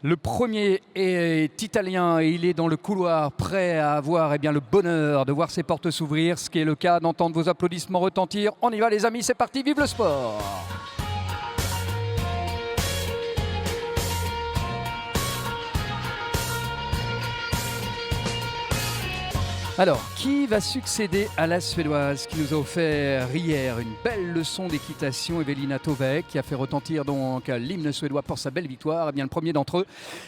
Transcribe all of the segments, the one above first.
Le premier est italien et il est dans le couloir, prêt à avoir le bonheur de voir ses portes s'ouvrir, ce qui est le cas, d'entendre vos applaudissements retentir. On y va les amis, c'est parti, vive le sport! Alors, qui va succéder à la Suédoise qui nous a offert hier une belle leçon d'équitation, Evelina Tovek, qui a fait retentir donc l'hymne suédois pour sa belle victoire. Eh bien, le premier d'entre eux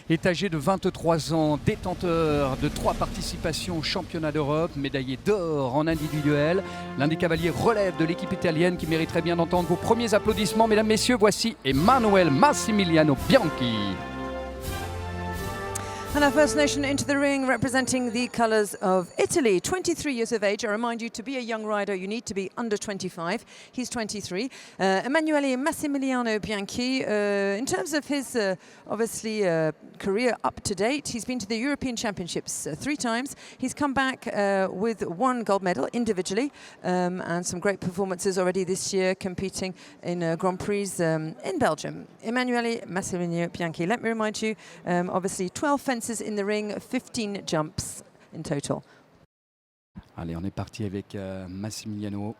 est âgé de 23 ans, détenteur de 3 participations au championnat d'Europe, médaillé d'or en individuel. L'un des cavaliers relève de l'équipe italienne qui mériterait bien d'entendre vos premiers applaudissements. Mesdames, messieurs, voici Emanuele Massimiliano Bianchi. And our first nation into the ring, representing the colours of Italy, 23 years of age. I remind you, to be a young rider, you need to be under 25. He's 23. Emanuele Massimiliano Bianchi, in terms of his, career up to date, he's been to the European Championships 3 times. He's come back with 1 gold medal individually and some great performances already this year, competing in Grand Prix in Belgium. Emanuele Massimiliano Bianchi, let me remind you, 12 fences in the ring, 15 jumps in total. Allez, on est parti avec Massimiliano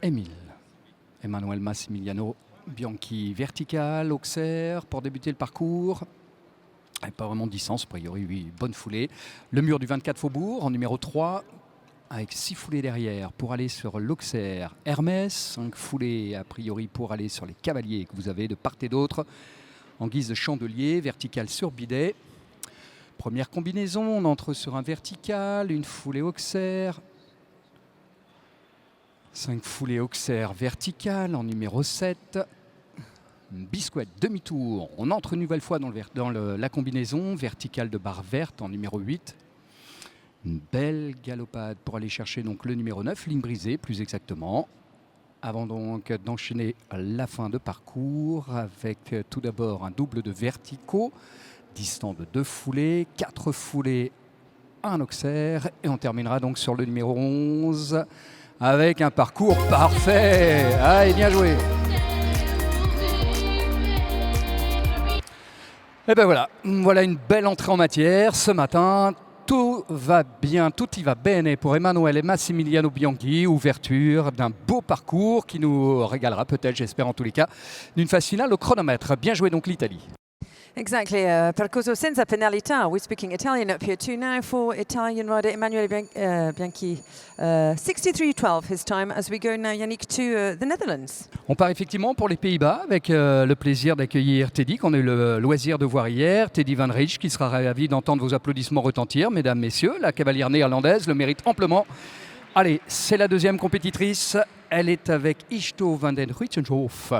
Emanuele Massimiliano Bianchi, vertical, auxerre pour débuter le parcours. Et pas vraiment de distance, a priori, oui, bonne foulée. Le mur du 24 Faubourg en numéro 3, avec 6 foulées derrière pour aller sur l'auxerre Hermès, 5 foulées a priori pour aller sur les cavaliers que vous avez de part et d'autre en guise de chandelier, vertical sur bidet. Première combinaison, on entre sur un vertical, une foulée auxerre. 5 foulées auxerre verticales en numéro 7. Biscuit, demi-tour. On entre une nouvelle fois dans la combinaison, verticale de barre verte en numéro 8. Une belle galopade pour aller chercher donc le numéro 9, ligne brisée plus exactement. Avant donc d'enchaîner la fin de parcours avec tout d'abord un double de verticaux. Distant de 2 foulées, 4 foulées, un auxerre. Et on terminera donc sur le numéro 11 avec un parcours parfait. Allez, bien joué. Et ben voilà une belle entrée en matière ce matin. Tout va bien, tout y va bene pour Emanuele Massimiliano Bianchi. Ouverture d'un beau parcours qui nous régalera peut-être, j'espère en tous les cas, d'une phase finale au chronomètre. Bien joué donc l'Italie. Exactly, percorso senza penalità. We're speaking Italian up here too now for Italian rider Emanuele Bianchi. 63.12 his time as we go now, Yannick, to the Netherlands. On part effectivement pour les Pays-Bas avec le plaisir d'accueillir Teddy qu'on a eu le loisir de voir hier. Teddy Van Rijch qui sera ravi d'entendre vos applaudissements retentir. Mesdames, messieurs, la cavalière néerlandaise le mérite amplement. Allez, c'est la deuxième compétitrice. Elle est avec Isto van den Ruitenhof.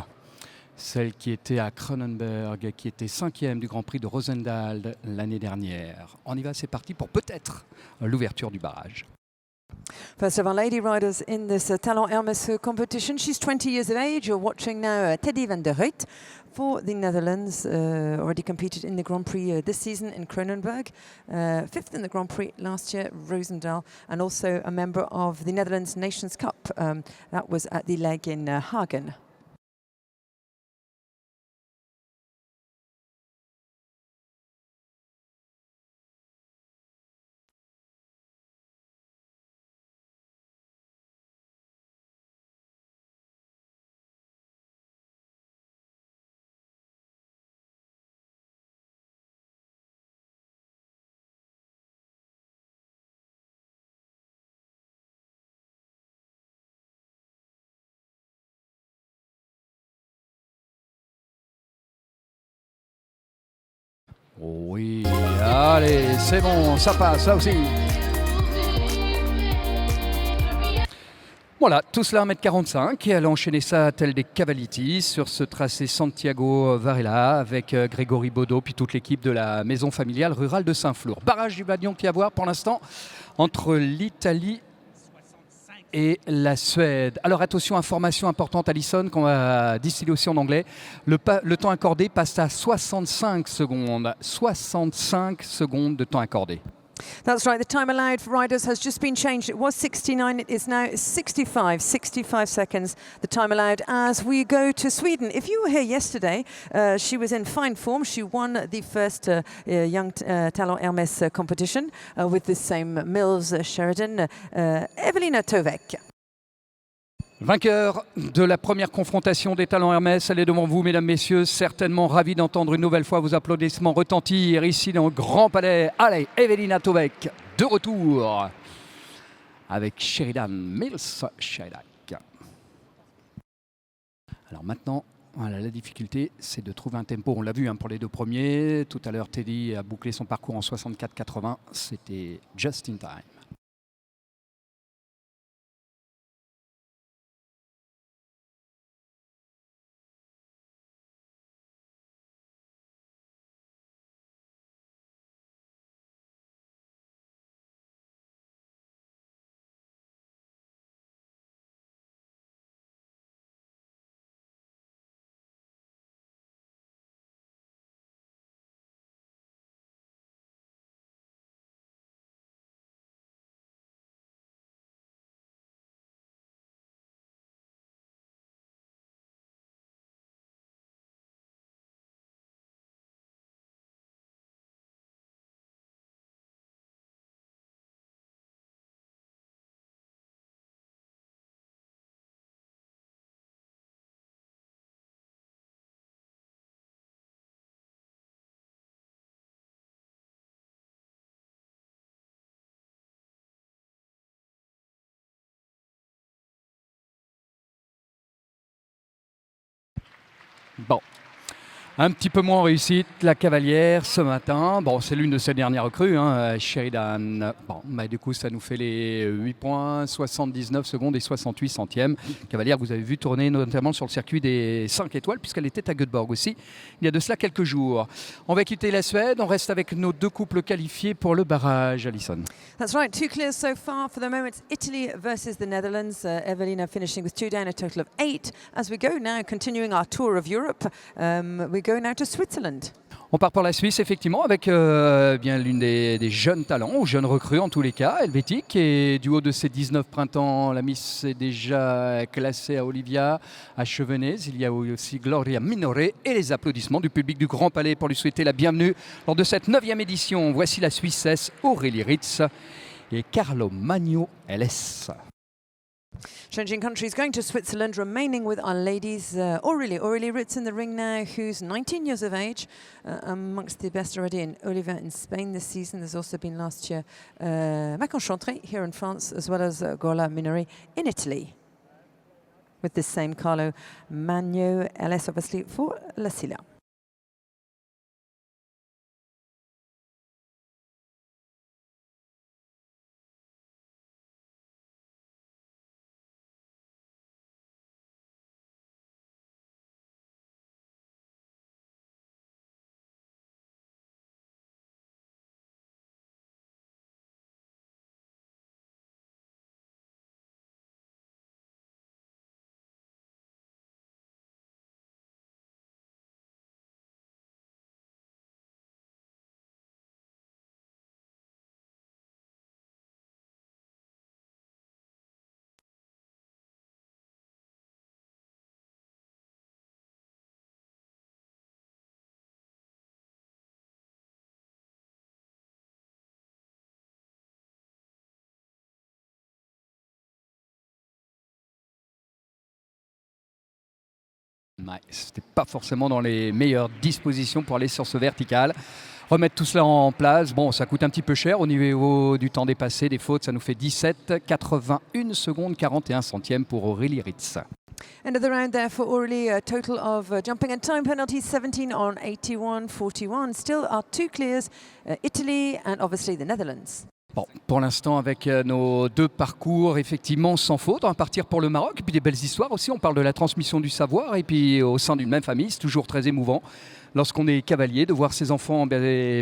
Celle qui était à Kronenberg, qui était 5e du Grand Prix de Roosendaal l'année dernière. On y va, c'est parti pour peut-être l'ouverture du barrage. First of our lady riders in this Talent Hermes competition. She's 20 years of age. You're watching now Teddy van der Ruit for the Netherlands. Already competed in the Grand Prix this season in Kronenberg. 5th in the Grand Prix last year, Roosendaal. And also a member of the Netherlands Nations Cup. That was at the leg in Hagen. Oui, allez, c'est bon, ça passe, ça aussi. Voilà, tout cela à 1m45 et elle a enchaîné ça tel des Cavaliti sur ce tracé Santiago Varela avec Grégory Baudot puis toute l'équipe de la maison familiale rurale de Saint-Flour. Barrage du Badion qui a à voir pour l'instant entre l'Italie et la Suède. Alors attention, information importante Alison qu'on va distiller aussi en anglais. Le temps accordé passe à 65 secondes. 65 secondes de temps accordé. That's right, the time allowed for riders has just been changed. It was 69, it is now 65 seconds, the time allowed as we go to Sweden. If you were here yesterday, she was in fine form. She won the first Young Talent Hermès competition with the same Mills Sheridan, Evelina Tovek. Vainqueur de la première confrontation des talents Hermès, elle est devant vous, mesdames, messieurs. Certainement ravi d'entendre une nouvelle fois vos applaudissements retentir ici dans le Grand Palais. Allez, Evelina Tovek, de retour avec Sheridan Mills Sheridan. Alors maintenant, voilà, la difficulté, c'est de trouver un tempo. On l'a vu pour les deux premiers. Tout à l'heure, Teddy a bouclé son parcours en 64-80. C'était just in time. Bon, un petit peu moins réussite, la cavalière ce matin. Bon, c'est l'une de ses dernières recrues, Sheridan. Bon, bah, du coup, ça nous fait les 8 points, 79 secondes et 68 centièmes. Cavalière, vous avez vu tourner notamment sur le circuit des 5 étoiles, puisqu'elle était à Göteborg aussi, il y a de cela quelques jours. On va quitter la Suède, on reste avec nos deux couples qualifiés pour le barrage, Alison. That's right, 2 clears so far. For the moment, it's Italy versus the Netherlands. Evelina finishing with 2 down, a total of 8. As we go now, continuing our tour of Europe, we go now to Switzerland. On part pour la Suisse, effectivement, avec bien l'une des jeunes talents, ou jeunes recrues en tous les cas, helvétique. Et du haut de ses 19 printemps, la Miss est déjà classée à Olivia, à Chevenez. Il y a aussi Gloria Minore et les applaudissements du public du Grand Palais pour lui souhaiter la bienvenue lors de cette 9e édition. Voici la Suissesse Aurélie Ritz et Carlo Magno LS. Changing countries, going to Switzerland, remaining with our ladies. Aurélie Ritz in the ring now, who's 19 years of age, amongst the best already in Oliva in Spain this season. There's also been last year Mac-Enchantré here in France, as well as Gola Minori in Italy. With this same Carlo Magno LS, obviously, for La Silla. Ouais, c'était pas forcément dans les meilleures dispositions pour aller sur ce vertical. Remettre tout cela en place, bon, ça coûte un petit peu cher au niveau du temps dépassé, des fautes, ça nous fait 17, 81 secondes, 41 centièmes pour Aurélie Ritz. End of the round there for Aurélie, a total of jumping and time penalties, 17 on 81, 41. Still our 2 clears, Italy and obviously the Netherlands. Bon, pour l'instant, avec nos deux parcours, effectivement, sans faute, on va partir pour le Maroc. Et puis des belles histoires aussi, on parle de la transmission du savoir. Et puis au sein d'une même famille, c'est toujours très émouvant lorsqu'on est cavalier, de voir ses enfants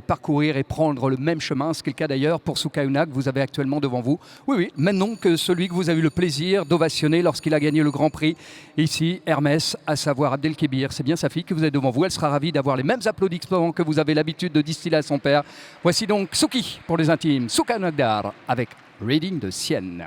parcourir et prendre le même chemin, ce qui est le cas d'ailleurs pour Soukaina que vous avez actuellement devant vous. Oui, même nom que celui que vous avez eu le plaisir d'ovationner lorsqu'il a gagné le Grand Prix ici, Hermès, à savoir Abdelkébir. C'est bien sa fille que vous avez devant vous. Elle sera ravie d'avoir les mêmes applaudissements que vous avez l'habitude de distiller à son père. Voici donc Souki pour les intimes, Soukaina avec Reading de Sienne.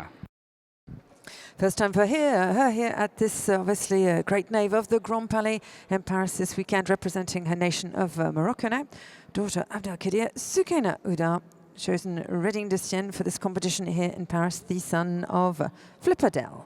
First time for her here at this obviously great nave of the Grand Palais in Paris this weekend, representing her nation of Morocco now. Daughter Abdelkadir Soukaina Oudar, chosen Reading de Sienne for this competition here in Paris, the son of Flipperdel.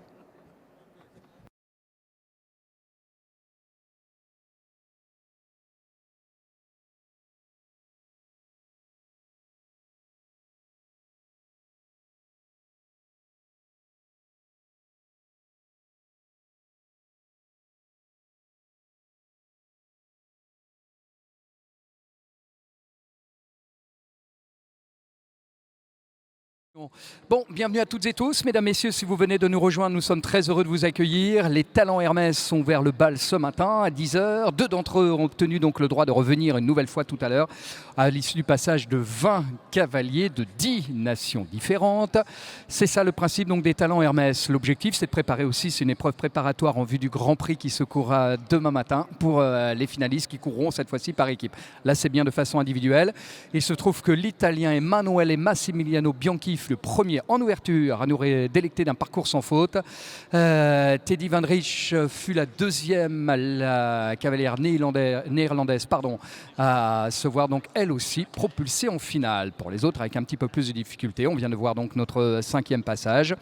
Bon, bienvenue à toutes et tous. Mesdames, Messieurs, si vous venez de nous rejoindre, nous sommes très heureux de vous accueillir. Les talents Hermès sont vers le bal ce matin à 10h. 2 d'entre eux ont obtenu donc le droit de revenir une nouvelle fois tout à l'heure à l'issue du passage de 20 cavaliers de 10 nations différentes. C'est ça le principe donc des talents Hermès. L'objectif, c'est de préparer aussi, c'est une épreuve préparatoire en vue du Grand Prix qui se courra demain matin pour les finalistes qui courront cette fois-ci par équipe. Là, c'est bien de façon individuelle. Il se trouve que l'Italien Emanuele Massimiliano Bianchi, le premier en ouverture à nous délecter d'un parcours sans faute. Teddy Van Rich fut la deuxième, la cavalière néerlandaise à se voir donc elle aussi propulsée en finale. Pour les autres, avec un petit peu plus de difficultés, on vient de voir donc notre 5e passage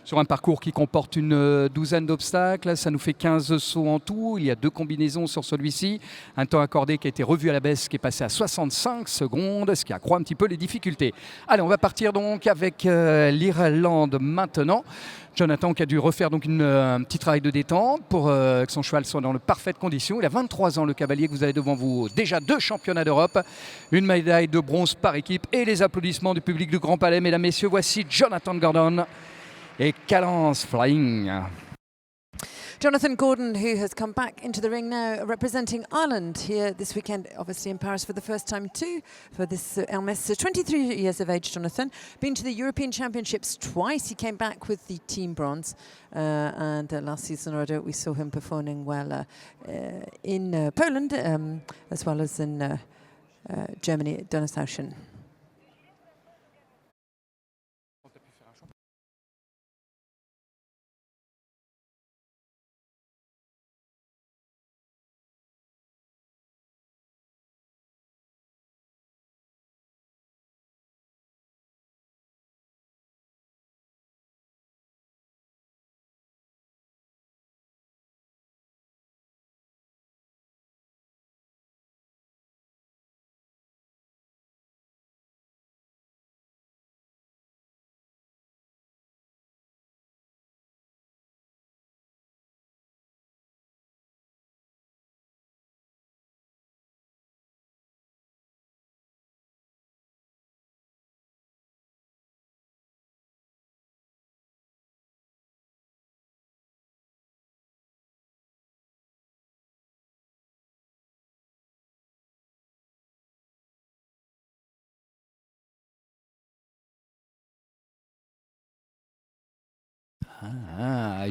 sur un parcours qui comporte une douzaine d'obstacles. Ça nous fait 15 sauts en tout. Il y a 2 combinaisons sur celui-ci. Un temps accordé qui a été revu à la baisse, qui est passé à 65 secondes, ce qui accroît un petit peu les difficultés. Allez, on va partir donc avec l'Irlande maintenant. Jonathan qui a dû refaire donc un petit travail de détente pour que son cheval soit dans de parfaites conditions. Il a 23 ans, le cavalier que vous avez devant vous. Déjà 2 championnats d'Europe, une médaille de bronze par équipe et les applaudissements du public du Grand Palais. Mesdames, Messieurs, voici Jonathan Gordon et Calance Flying. Jonathan Gordon, who has come back into the ring now, representing Ireland here this weekend, obviously in Paris for the first time too, for this Hermès. 23 years of age, Jonathan. Been to the European Championships twice. He came back with the team bronze. And last season already we saw him performing well in Poland, as well as in Germany at Donaueschingen.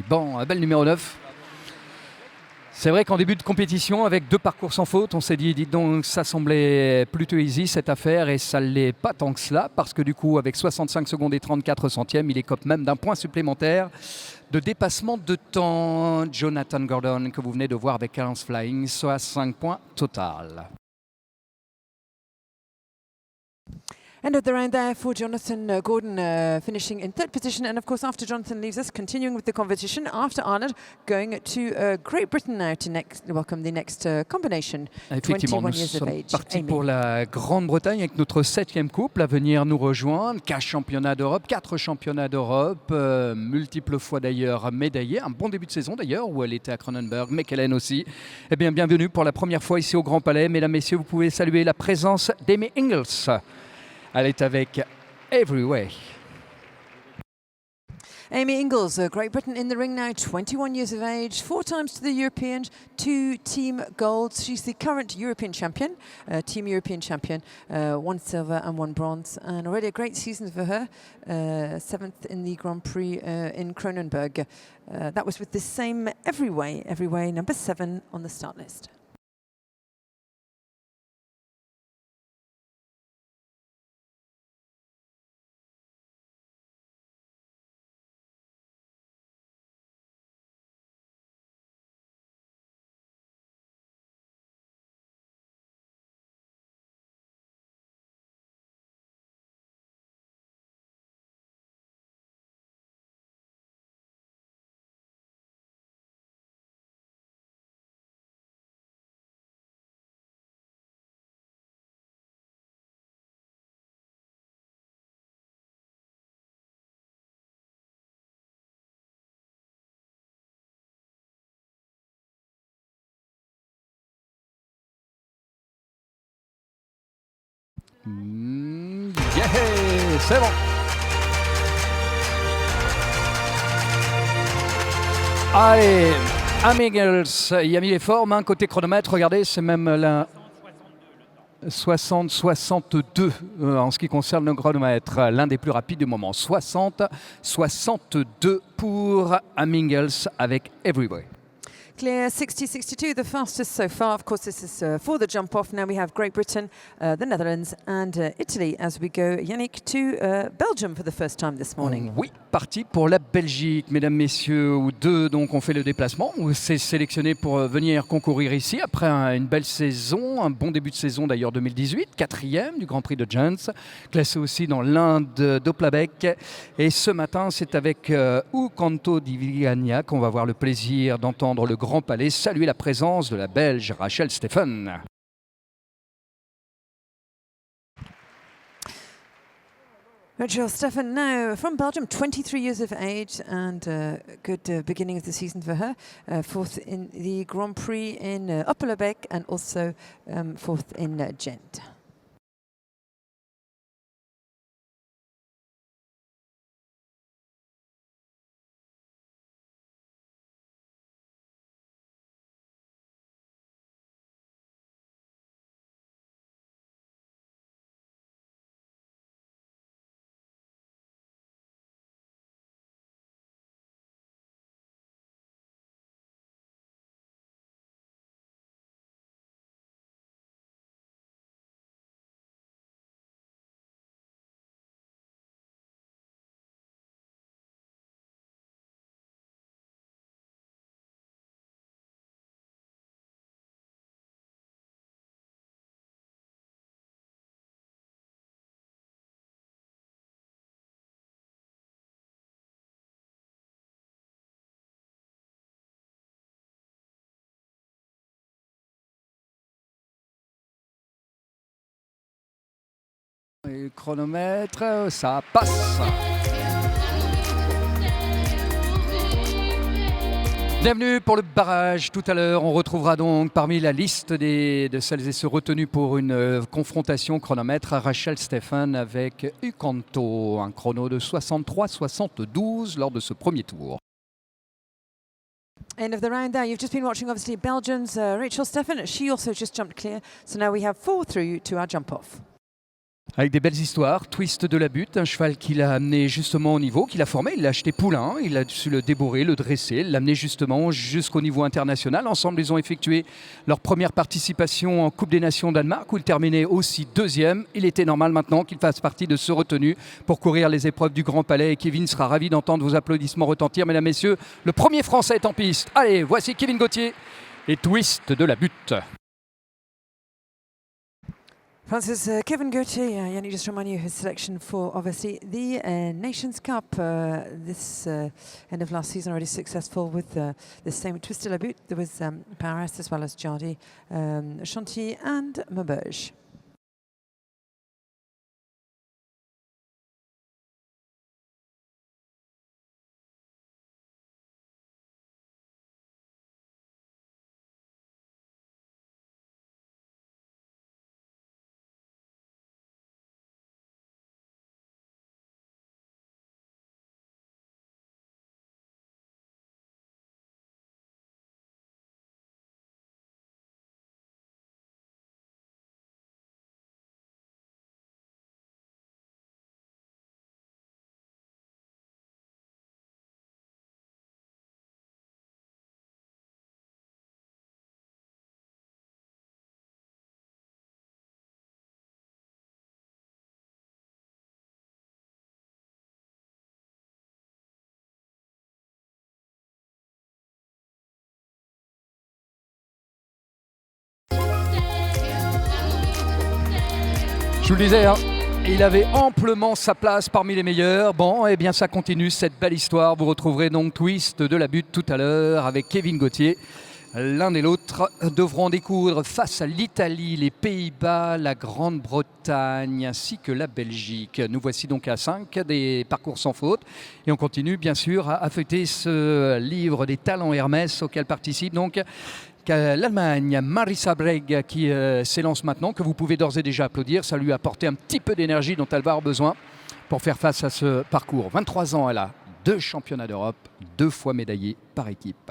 Bon, belle numéro 9. C'est vrai qu'en début de compétition, avec 2 parcours sans faute, on s'est dit, dites donc, ça semblait plutôt easy cette affaire et ça ne l'est pas tant que cela parce que du coup, avec 65 secondes et 34 centièmes, il écope même d'un point supplémentaire de dépassement de temps. Jonathan Gordon, que vous venez de voir avec Calance Flying, soit 5 points total. End of the round there for Jonathan Gordon, finishing in 3rd position. And of course, after Jonathan leaves us, continuing with the competition, after Ireland, going to Great Britain now to welcome the next combination. Effectivement, nous sommes partis pour la Grande-Bretagne avec notre 7e couple à venir nous rejoindre. 4 championnats d'Europe, 4 championnats d'Europe, multiples fois d'ailleurs médaillés. Un bon début de saison d'ailleurs, où elle était à Cronenberg, McKellen aussi. Eh bien, bienvenue pour la première fois ici au Grand Palais. Mesdames, Messieurs, vous pouvez saluer la présence d'Amy Ingles. Elle est avec Every Way. Amy Ingles, Great Britain in the ring now, 21 years of age, 4 times to the European, 2 team golds. She's the current European champion, team European champion, 1 silver and 1 bronze, and already a great season for her, 7th in the Grand Prix in Kronenberg. That was with the same Everyway, number 7 on the start list. Yeah, c'est bon. Allez, Amy Ingles, il a mis les formes, hein, côté chronomètre, regardez, c'est même la 60-62 en ce qui concerne le chronomètre, l'un des plus rapides du moment. 60-62 pour Amy Ingles avec Everyway. Clear 60-62, the fastest so far. Of course, this is for the jump off. Now we have Great Britain, the Netherlands and Italy as we go, Yannick, to Belgium for the first time this morning. Oui, parti pour la Belgique, mesdames, messieurs, où 2 donc ont fait le déplacement, où c'est sélectionné pour venir concourir ici après une belle saison, un bon début de saison d'ailleurs 2018, 4e du Grand Prix de Jens, classé aussi dans l'Inde d'Oplabek. Et ce matin, c'est avec Ukanto di Vigagna qu'on va avoir le plaisir d'entendre le Grand Palais saluer la présence de la Belge Rachel Stephen. Rachel Stephen now from Belgium, 23 years of age, and good beginning of the season for her. 4th in the Grand Prix in Uppelebeek and also 4th in Gent. Et le chronomètre, ça passe. Bienvenue pour le barrage. Tout à l'heure, on retrouvera donc parmi la liste de celles et ceux retenus pour une confrontation chronomètre Rachel Stephen avec Ukanto, un chrono de 63-72 lors de ce premier tour. End of the round there. You've just been watching, obviously, Belgium's Rachel Stephen. She also just jumped clear. So now we have 4 through to our jump off. Avec des belles histoires, Twist de la Butte, un cheval qu'il a amené justement au niveau, qu'il a formé, il l'a acheté poulain, il a su le débourrer, le dresser, l'amener justement jusqu'au niveau international. Ensemble, ils ont effectué leur première participation en Coupe des Nations Danemark, où il terminait aussi 2e. Il était normal maintenant qu'il fasse partie de ce retenu pour courir les épreuves du Grand Palais. Et Kevin sera ravi d'entendre vos applaudissements retentir. Mesdames, Messieurs, le premier Français est en piste. Allez, voici Kevin Gauthier et Twist de la Butte. Francis, Kevin Gauthier, Yannick, just remind you his selection for, obviously, the Nations Cup. This end of last season already successful with the same Twist de la Butte. There was Paris as well as Jardy, Chantilly and Maubeuge. Je vous le disais, hein, il avait amplement sa place parmi les meilleurs. Bon, et bien ça continue cette belle histoire. Vous retrouverez donc Twist de la butte tout à l'heure avec Kevin Gauthier. L'un et l'autre devront découdre face à l'Italie, les Pays-Bas, la Grande-Bretagne ainsi que la Belgique. Nous voici donc à 5 des parcours sans faute et on continue bien sûr à fêter ce livre des talents Hermès auquel participe donc l'Allemagne, Marisa Breg qui s'élance maintenant, que vous pouvez d'ores et déjà applaudir. Ça lui a apporté un petit peu d'énergie dont elle va avoir besoin pour faire face à ce parcours. 23 ans, elle a 2 championnats d'Europe, 2 fois médaillée par équipe.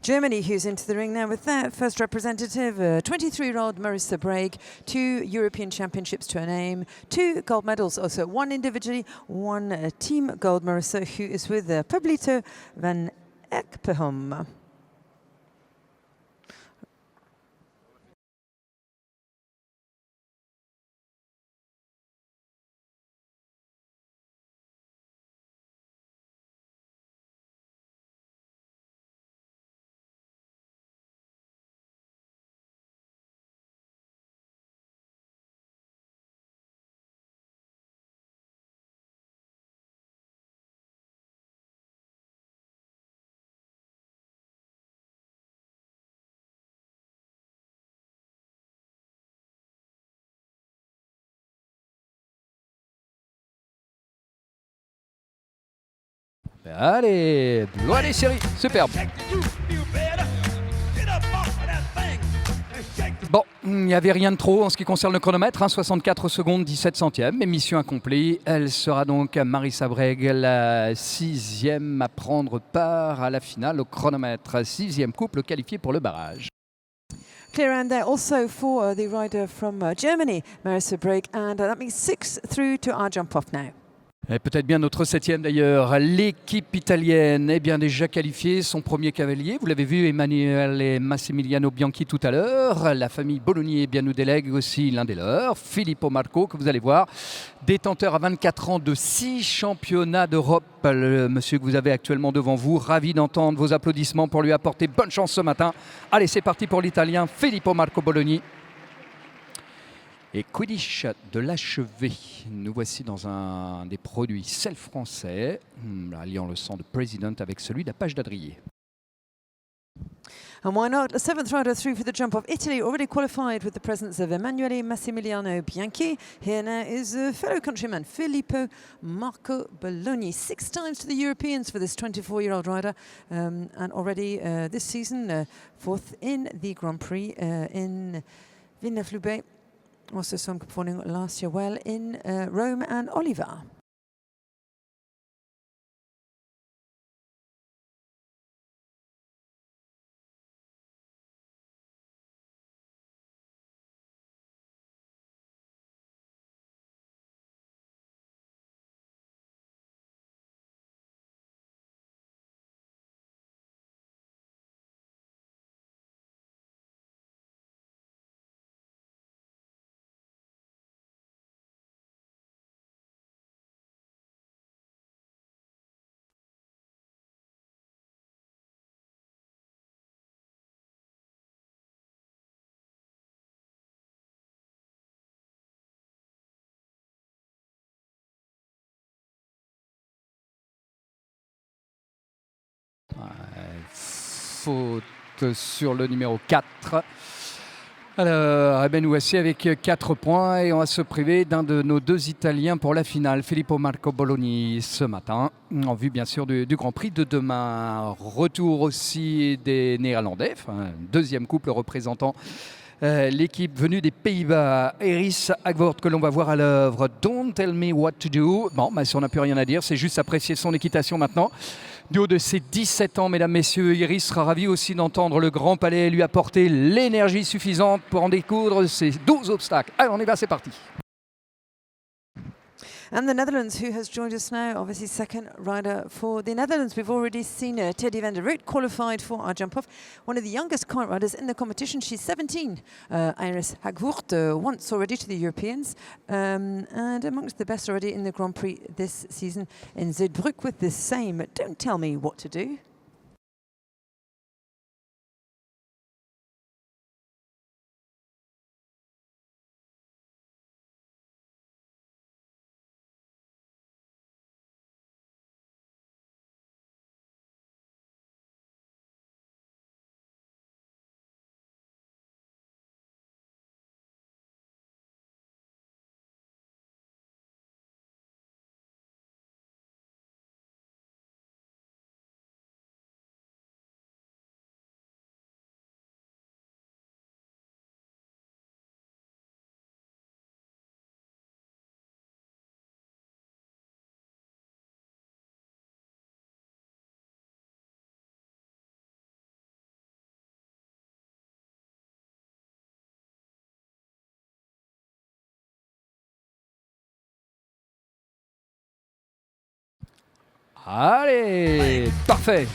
Germany, who's into the ring now with their first representative, 23-year-old Marisa Breg, 2 European Championships to her name, 2 gold medals, also 1 individually, 1 team gold. Marisa, who is with Pablito van Ekpehom. Allez, série, superbe. Bon, il n'y avait rien de trop en ce qui concerne le chronomètre, hein, 64 secondes 17 centièmes, mais mission accomplie. Elle sera donc Marisa Breg, la 6e à prendre part à la finale au chronomètre. 6e couple qualifié pour le barrage. Clear round there also for the rider from Germany, Marisa Breg, and that means 6 through to our jump off now. Et peut-être bien notre 7e d'ailleurs. L'équipe italienne est bien déjà qualifiée. Son premier cavalier, vous l'avez vu, Emanuele Massimiliano Bianchi tout à l'heure. La famille Bolognier bien nous délègue aussi l'un des leurs, Filippo Marco, que vous allez voir. Détenteur à 24 ans de 6 championnats d'Europe. Le monsieur que vous avez actuellement devant vous. Ravi d'entendre vos applaudissements pour lui apporter bonne chance ce matin. Allez, c'est parti pour l'Italien Filippo Marco Bologni. Et Quidditch de l'achevé. Nous voici dans un des produits sel français, alliant le sang de President avec celui d'Apache d'Adrier. And why not? The 7th rider through for the jump of Italy, already qualified with the presence of Emanuele Massimiliano Bianchi. Here now is a fellow countryman, Filippo Marco Bologni. 6 times to the Europeans for this 24-year-old rider. And already this season, 4th in the Grand Prix in Villeneuve-Loubet. Also some performing last year well in Rome and Oliva. Faute sur le numéro 4. Alors, nous voici avec 4 points et on va se priver d'un de nos 2 Italiens pour la finale, Filippo Marco Bologni, ce matin, en vue bien sûr du Grand Prix de demain. Retour aussi des Néerlandais, enfin, 2e couple représentant l'équipe venue des Pays-Bas, Eris Hagvoort, que l'on va voir à l'œuvre. Don't tell me what to do. Bon, si on n'a plus rien à dire, c'est juste apprécier son équitation maintenant. Du haut de ses 17 ans, mesdames, messieurs, Iris sera ravi aussi d'entendre le Grand Palais lui apporter l'énergie suffisante pour en découdre ces 12 obstacles. Allez, on y va, c'est parti. And the Netherlands, who has joined us now, obviously second rider for the Netherlands. We've already seen Teddy van der Root qualified for our jump-off. One of the youngest kite riders in the competition. She's 17. Iris Hagvoort, once already to the Europeans. And amongst the best already in the Grand Prix this season in Zuidbroek with the same. Don't tell me what to do. Allez, parfait.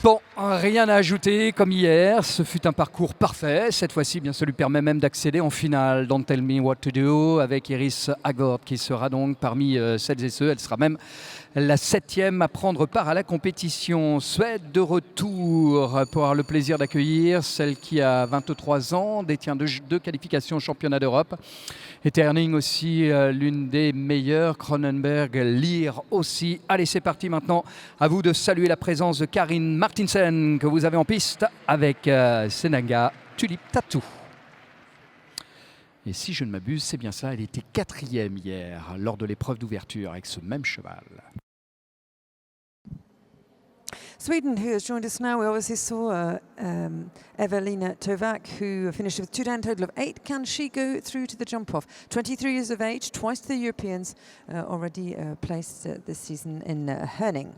Bon, rien à ajouter comme hier, ce fut un parcours parfait. Cette fois-ci, bien, ça lui permet même d'accéder en finale. Don't Tell Me What to Do avec Iris Agord qui sera donc parmi celles et ceux. Elle sera même la 7e à prendre part à la compétition. Suède de retour pour avoir le plaisir d'accueillir celle qui a 23 ans, détient deux qualifications au championnat d'Europe. Et Terning aussi, l'une des meilleures. Cronenberg, Lear aussi. Allez, c'est parti maintenant. À vous de saluer la présence de Karin Martinsen que vous avez en piste avec Senanga Tulip Tattoo. Et si je ne m'abuse, c'est bien ça, elle était 4e hier lors de l'épreuve d'ouverture avec ce même cheval. Sweden, who has joined us now, we obviously saw Evelina Tovac, who finished with 2 down, total of 8. Can she go through to the jump-off? 23 years of age, twice the Europeans, already placed this season in Herning.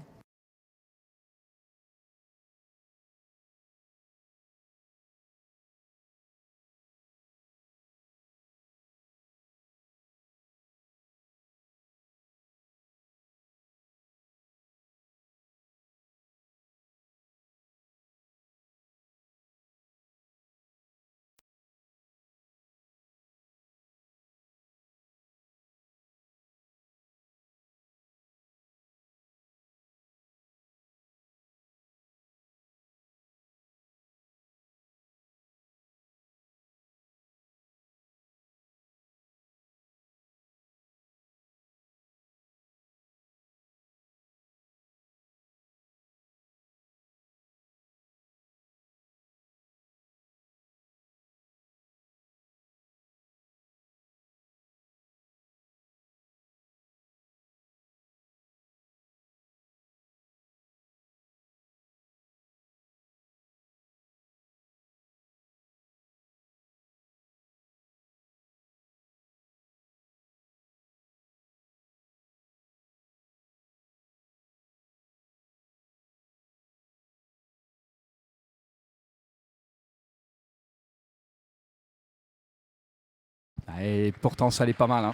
Et pourtant, ça allait pas mal.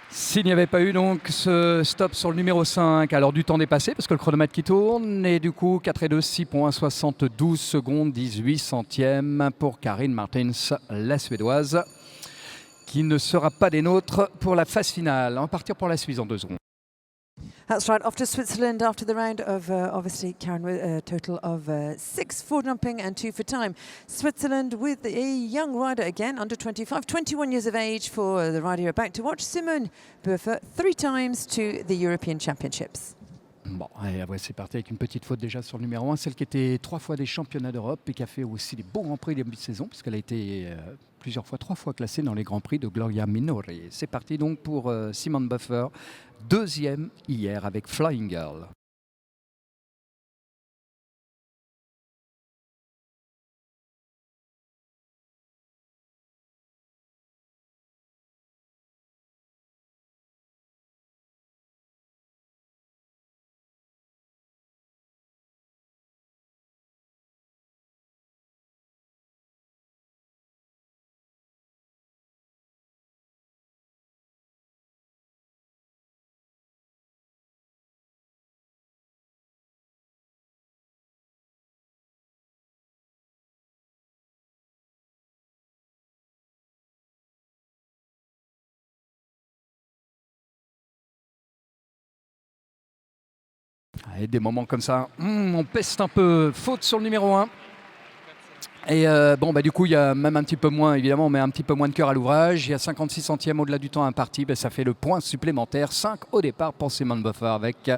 S'il n'y avait pas eu donc ce stop sur le numéro 5, alors du temps dépassé parce que le chronomètre qui tourne, et du coup 4 et 2, 6,72 secondes, 18 centièmes pour Karin Martins, la Suédoise, qui ne sera pas des nôtres pour la phase finale. On va partir pour la Suisse en 2 secondes. That's right, off to Switzerland after the round of, obviously, Karen, a total of 6 for jumping and 2 for time. Switzerland with a young rider again, under 25, 21 years of age for the rider you're about to watch, Simone Böfer, 3 times to the European Championships. Bon, ouais, c'est parti avec une petite faute déjà sur le numéro 1, celle qui était 3 fois des championnats d'Europe et qui a fait aussi des beaux grands prix début de saison, puisqu'elle a été plusieurs fois, 3 fois classée dans les grands prix de Gloria Minori. C'est parti donc pour Simone Böfer, 2e hier avec Flying Girl. Et des moments comme ça, on peste un peu. Faute sur le numéro 1. Et du coup, il y a même un petit peu moins, évidemment, mais un petit peu moins de cœur à l'ouvrage. Il y a 56 centièmes au-delà du temps imparti. Ça fait le point supplémentaire. 5 au départ pour Simone Böfer avec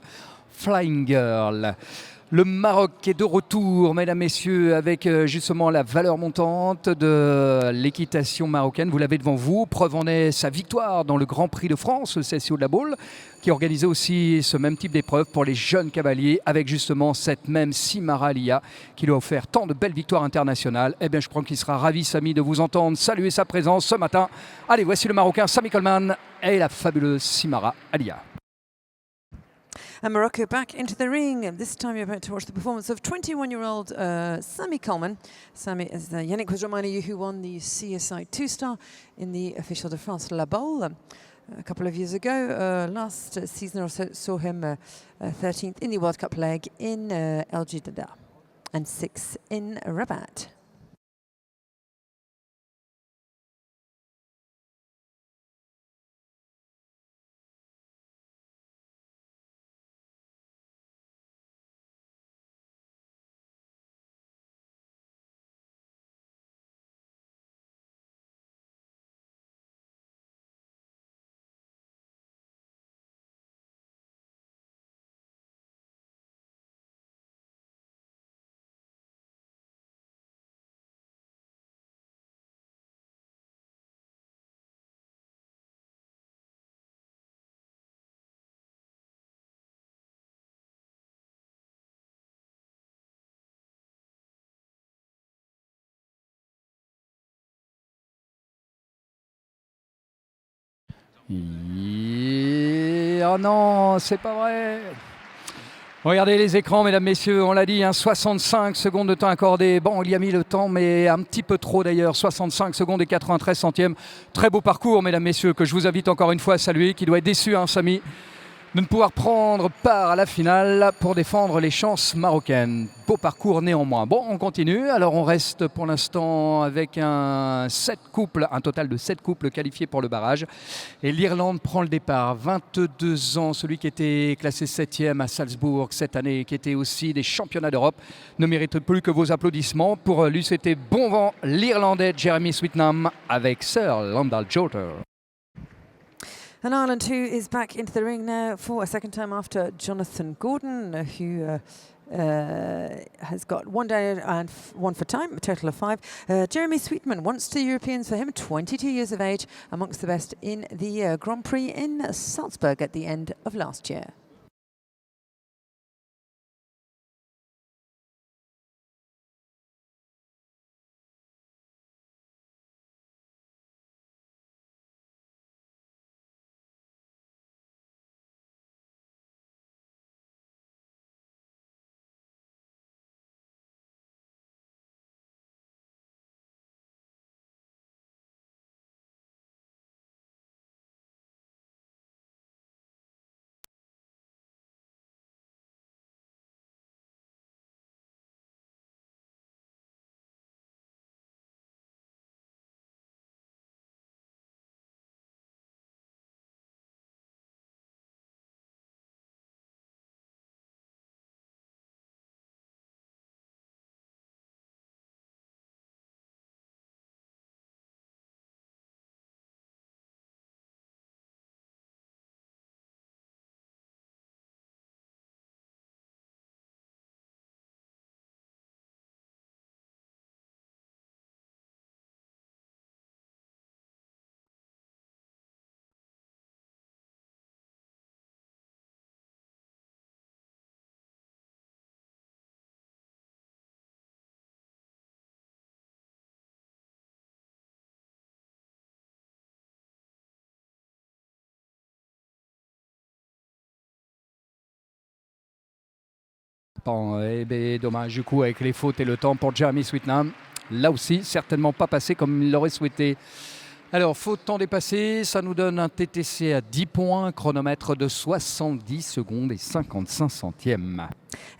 Flying Girl. Le Maroc est de retour, mesdames, messieurs, avec justement la valeur montante de l'équitation marocaine. Vous l'avez devant vous. Preuve en est sa victoire dans le Grand Prix de France, le CSIO de la Baule, qui organisait aussi ce même type d'épreuve pour les jeunes cavaliers, avec justement cette même Simara Lia qui lui a offert tant de belles victoires internationales. Eh bien, je crois qu'il sera ravi, Samy, de vous entendre saluer sa présence ce matin. Allez, voici le Marocain Samy Coleman et la fabuleuse Simara Alia. And Morocco back into the ring. And this time you're about to watch the performance of 21-year-old Samy Coleman. Samy, as Yannick was reminding you, who won the CSI 2-star in the Official de France La Baule. a couple of years ago. Last season or so saw him 13th in the World Cup leg in El Jidda and 6th in Rabat. Oh non, c'est pas vrai. Regardez les écrans, mesdames, messieurs, on l'a dit, 65 secondes de temps accordé. Bon, il y a mis le temps, mais un petit peu trop d'ailleurs. 65 secondes et 93 centièmes. Très beau parcours, mesdames, messieurs, que je vous invite encore une fois à saluer, qui doit être déçu, Samy, de ne pouvoir prendre part à la finale pour défendre les chances marocaines. Beau parcours néanmoins. Bon, on continue. Alors on reste pour l'instant avec un total de 7 couples qualifiés pour le barrage. Et l'Irlande prend le départ. 22 ans, celui qui était classé 7e à Salzbourg cette année, qui était aussi des championnats d'Europe, ne mérite plus que vos applaudissements. Pour lui, c'était bon vent, l'Irlandais Jeremy Sweetnam avec Sir Landal Jota. And Ireland, who is back into the ring now for a second time after Jonathan Gordon, who has got one down and one for time, a total of 5. Jeremy Sweetman, once two Europeans for him, 22 years of age, amongst the best in the Grand Prix in Salzburg at the end of last year. Bon, dommage du coup avec les fautes et le temps pour Jeremy Sweetnam. Là aussi, certainement pas passé comme il l'aurait souhaité. Alors, faute temps dépassé, ça nous donne un TTC à 10 points, chronomètre de 70 secondes et 55 centièmes.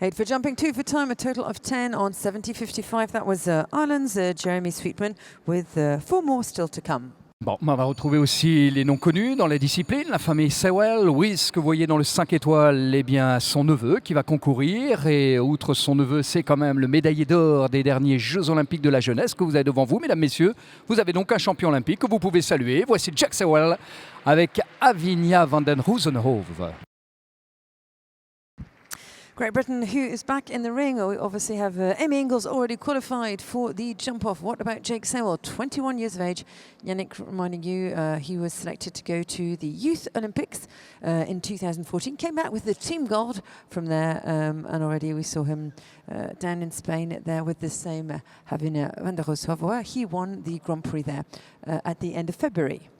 8 for jumping, 2 for time, a total of 10 on 70.55. That was Ireland's Jeremy Sweetman with 4 more still to come. Bon, on va retrouver aussi les noms connus dans les disciplines. La famille Sewell, Louis, que vous voyez dans le 5 étoiles, eh bien son neveu qui va concourir. Et outre son neveu, c'est quand même le médaillé d'or des derniers Jeux Olympiques de la jeunesse que vous avez devant vous, mesdames, messieurs. Vous avez donc un champion olympique que vous pouvez saluer. Voici Jack Sewell avec Avinia van den Hoosenhoven. Great Britain, who is back in the ring. We obviously have Amy Ingles already qualified for the jump-off. What about Jake Sewell, 21 years of age? Yannick reminding you he was selected to go to the Youth Olympics in 2014. Came back with the team gold from there, and already we saw him down in Spain there with the same Avinia van der Hoosenhoven. He won the Grand Prix there at the end of February.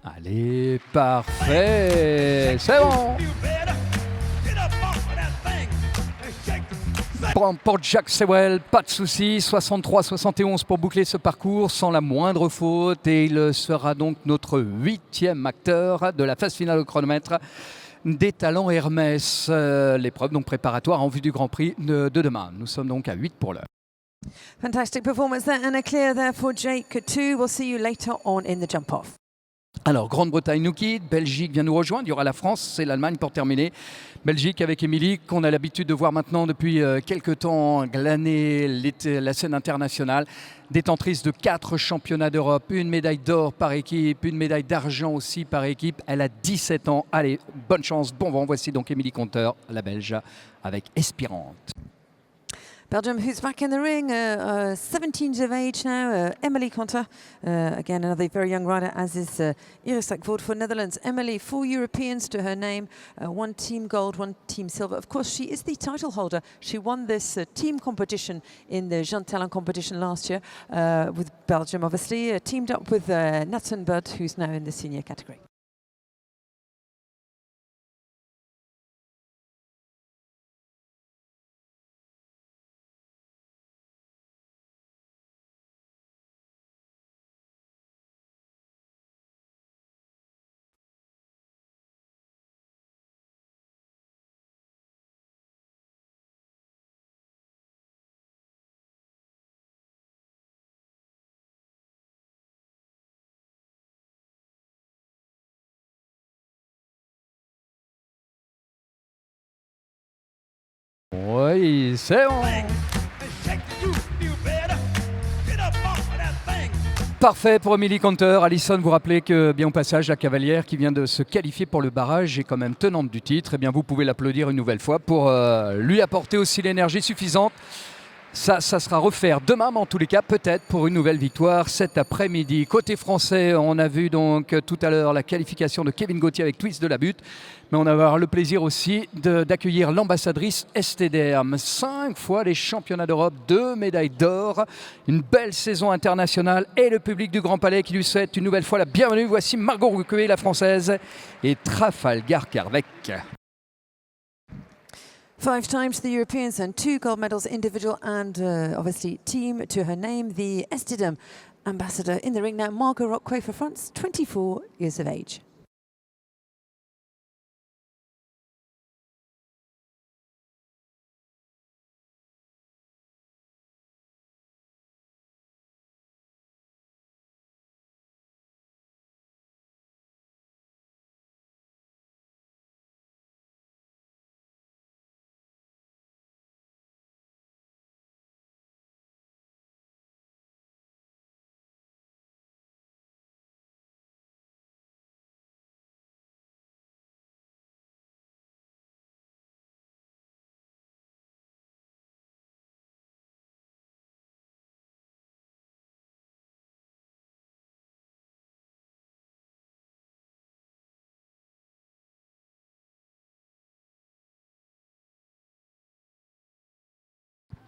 Allez, parfait, c'est bon. Pour Jack Sewell, pas de souci, 63-71 pour boucler ce parcours sans la moindre faute et il sera donc notre 8e acteur de la phase finale au chronomètre des talents Hermès. L'épreuve donc préparatoire en vue du Grand Prix de demain. Nous sommes donc à 8 pour l'heure. Fantastic performance there and a clear there for Jake too. We'll see you later on in the jump-off. Alors, Grande-Bretagne nous quitte, Belgique vient nous rejoindre, il y aura la France et l'Allemagne pour terminer. Belgique avec Émilie, qu'on a l'habitude de voir maintenant depuis quelques temps glaner la scène internationale. Détentrice de 4 championnats d'Europe, une médaille d'or par équipe, une médaille d'argent aussi par équipe. Elle a 17 ans. Allez, bonne chance, bon vent. Voici donc Émilie Conteur, la Belge, avec Espirante. Belgium, who's back in the ring, 17 years of age now, Emily Conter, again another very young rider, as is Iris Voort for Netherlands. Emily, 4 Europeans to her name, 1 team gold, 1 team silver. Of course, she is the title holder. She won this team competition in the Jean Talent competition last year with Belgium, obviously, teamed up with Nathan Budd, who's now in the senior category. Oui, c'est bon. Parfait pour Émilie Conter. Alison, vous rappelez que, bien au passage, la cavalière qui vient de se qualifier pour le barrage est quand même tenante du titre. Eh bien, vous pouvez l'applaudir une nouvelle fois pour lui apporter aussi l'énergie suffisante. Ça sera refaire demain, mais en tous les cas, peut-être pour une nouvelle victoire cet après-midi. Côté français, on a vu donc tout à l'heure la qualification de Kevin Gauthier avec Twist de la butte. Mais on va avoir le plaisir aussi d'accueillir l'ambassadrice Estederm. 5 fois les championnats d'Europe, 2 médailles d'or, une belle saison internationale et le public du Grand Palais qui lui souhaite une nouvelle fois la bienvenue. Voici Margot Rouquet, la française, et Trafalgar Carvec. 5 times the Europeans and 2 gold medals, individual and obviously team to her name. The Estidom ambassador in the ring now, Margot Rockquay for France, 24 years of age.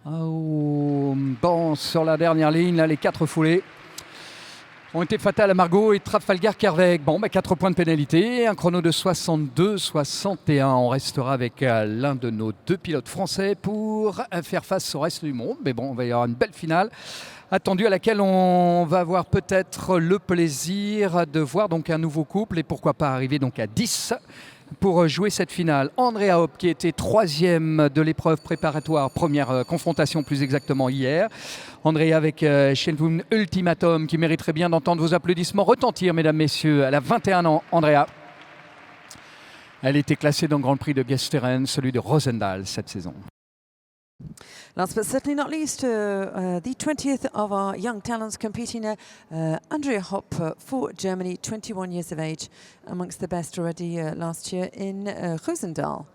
Oh, bon, sur la dernière ligne, là, les 4 foulées ont été fatales à Margot et Trafalgar Carvec. Bon, 4 points de pénalité, un chrono de 62-61. On restera avec l'un de nos 2 pilotes français pour faire face au reste du monde. Mais bon, il va y avoir une belle finale attendue à laquelle on va avoir peut-être le plaisir de voir donc un nouveau couple et pourquoi pas arriver donc à 10 pour jouer cette finale. Andrea Hopp qui était 3e de l'épreuve préparatoire, première confrontation plus exactement hier. Andrea avec Shenmue Ultimatum qui mériterait bien d'entendre vos applaudissements retentir, mesdames, messieurs. Elle a 21 ans, Andrea. Elle était classée dans le Grand Prix de Gesteren, celui de Roosendaal cette saison. Last but certainly not least, the 20th of our young talents competing, Andrea Hopp for Germany, 21 years of age, amongst the best already last year in Roosendaal.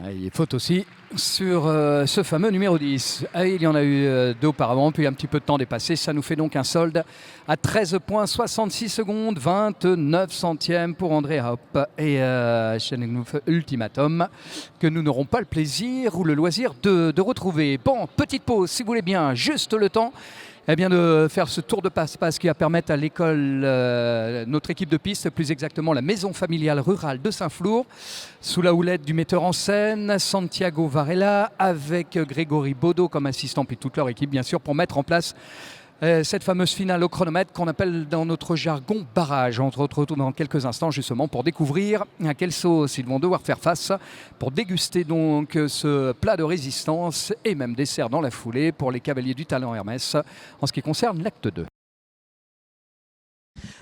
Il faute aussi sur ce fameux numéro 10. Il y en a eu deux auparavant, puis un petit peu de temps dépassé. Ça nous fait donc un solde à 13 points, 66 secondes, 29 centièmes pour André Hop et Shenmue Ultimatum, que nous n'aurons pas le plaisir ou le loisir de retrouver. Bon, petite pause, si vous voulez bien, juste le temps de faire ce tour de passe-passe qui va permettre à l'école, notre équipe de piste, plus exactement la maison familiale rurale de Saint-Flour, sous la houlette du metteur en scène Santiago Varela, avec Grégory Baudot comme assistant, puis toute leur équipe bien sûr, pour mettre en place cette fameuse finale au chronomètre qu'on appelle dans notre jargon barrage. On se retrouve dans quelques instants justement pour découvrir à quelle sauce ils vont devoir faire face pour déguster donc ce plat de résistance et même dessert dans la foulée pour les cavaliers du talent Hermès en ce qui concerne l'acte 2.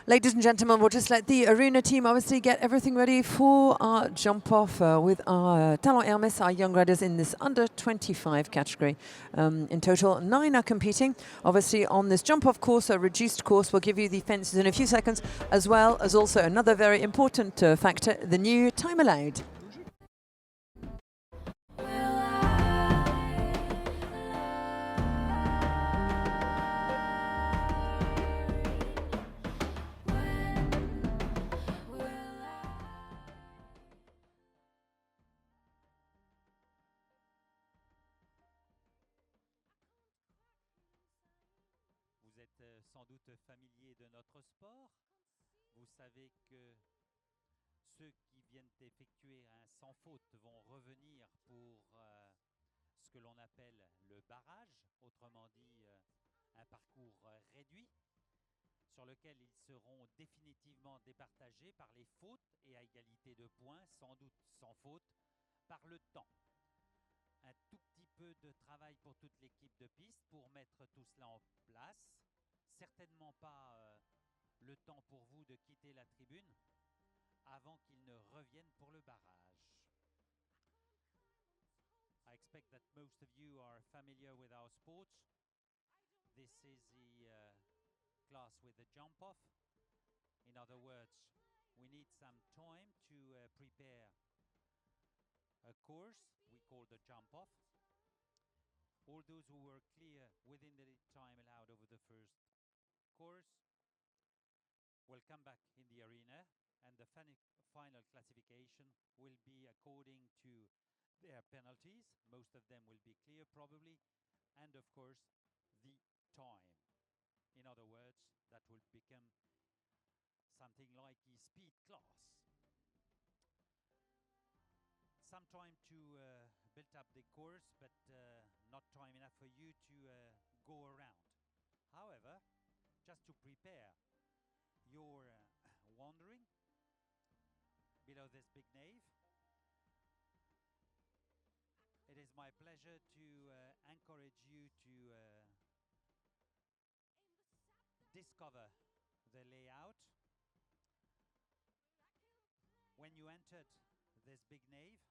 Ladies and gentlemen, we'll just let the arena team obviously get everything ready for our jump off with our Talent Hermès, our young riders in this under 25 category. In total, 9 are competing. Obviously on this jump off course, a reduced course, we'll give you the fences in a few seconds, as well as also another very important factor, the new time allowed. Sans doute familier de notre sport. Vous savez que ceux qui viennent effectuer un sans faute vont revenir pour ce que l'on appelle le barrage, autrement dit un parcours réduit, sur lequel ils seront définitivement départagés par les fautes et à égalité de points, sans doute sans faute, par le temps. Un tout petit peu de travail pour toute l'équipe de piste pour mettre tout cela en place. Certainement pas le temps pour vous de quitter la tribune avant qu'ils ne reviennent pour le barrage. I expect that most of you are familiar with our sport. This is the class with the jump off. In other words, we need some time to prepare a course we call the jump off. All those who were clear within the time allowed over the first course will come back in the arena, and the final classification will be according to their penalties. Most of them will be clear probably, and of course the time. In other words, that will become something like a speed class. Some time to build up the course, but not time enough for you to go around. However, just to prepare your wandering below this big nave, it is my pleasure to encourage you to discover the layout. When you entered this big nave,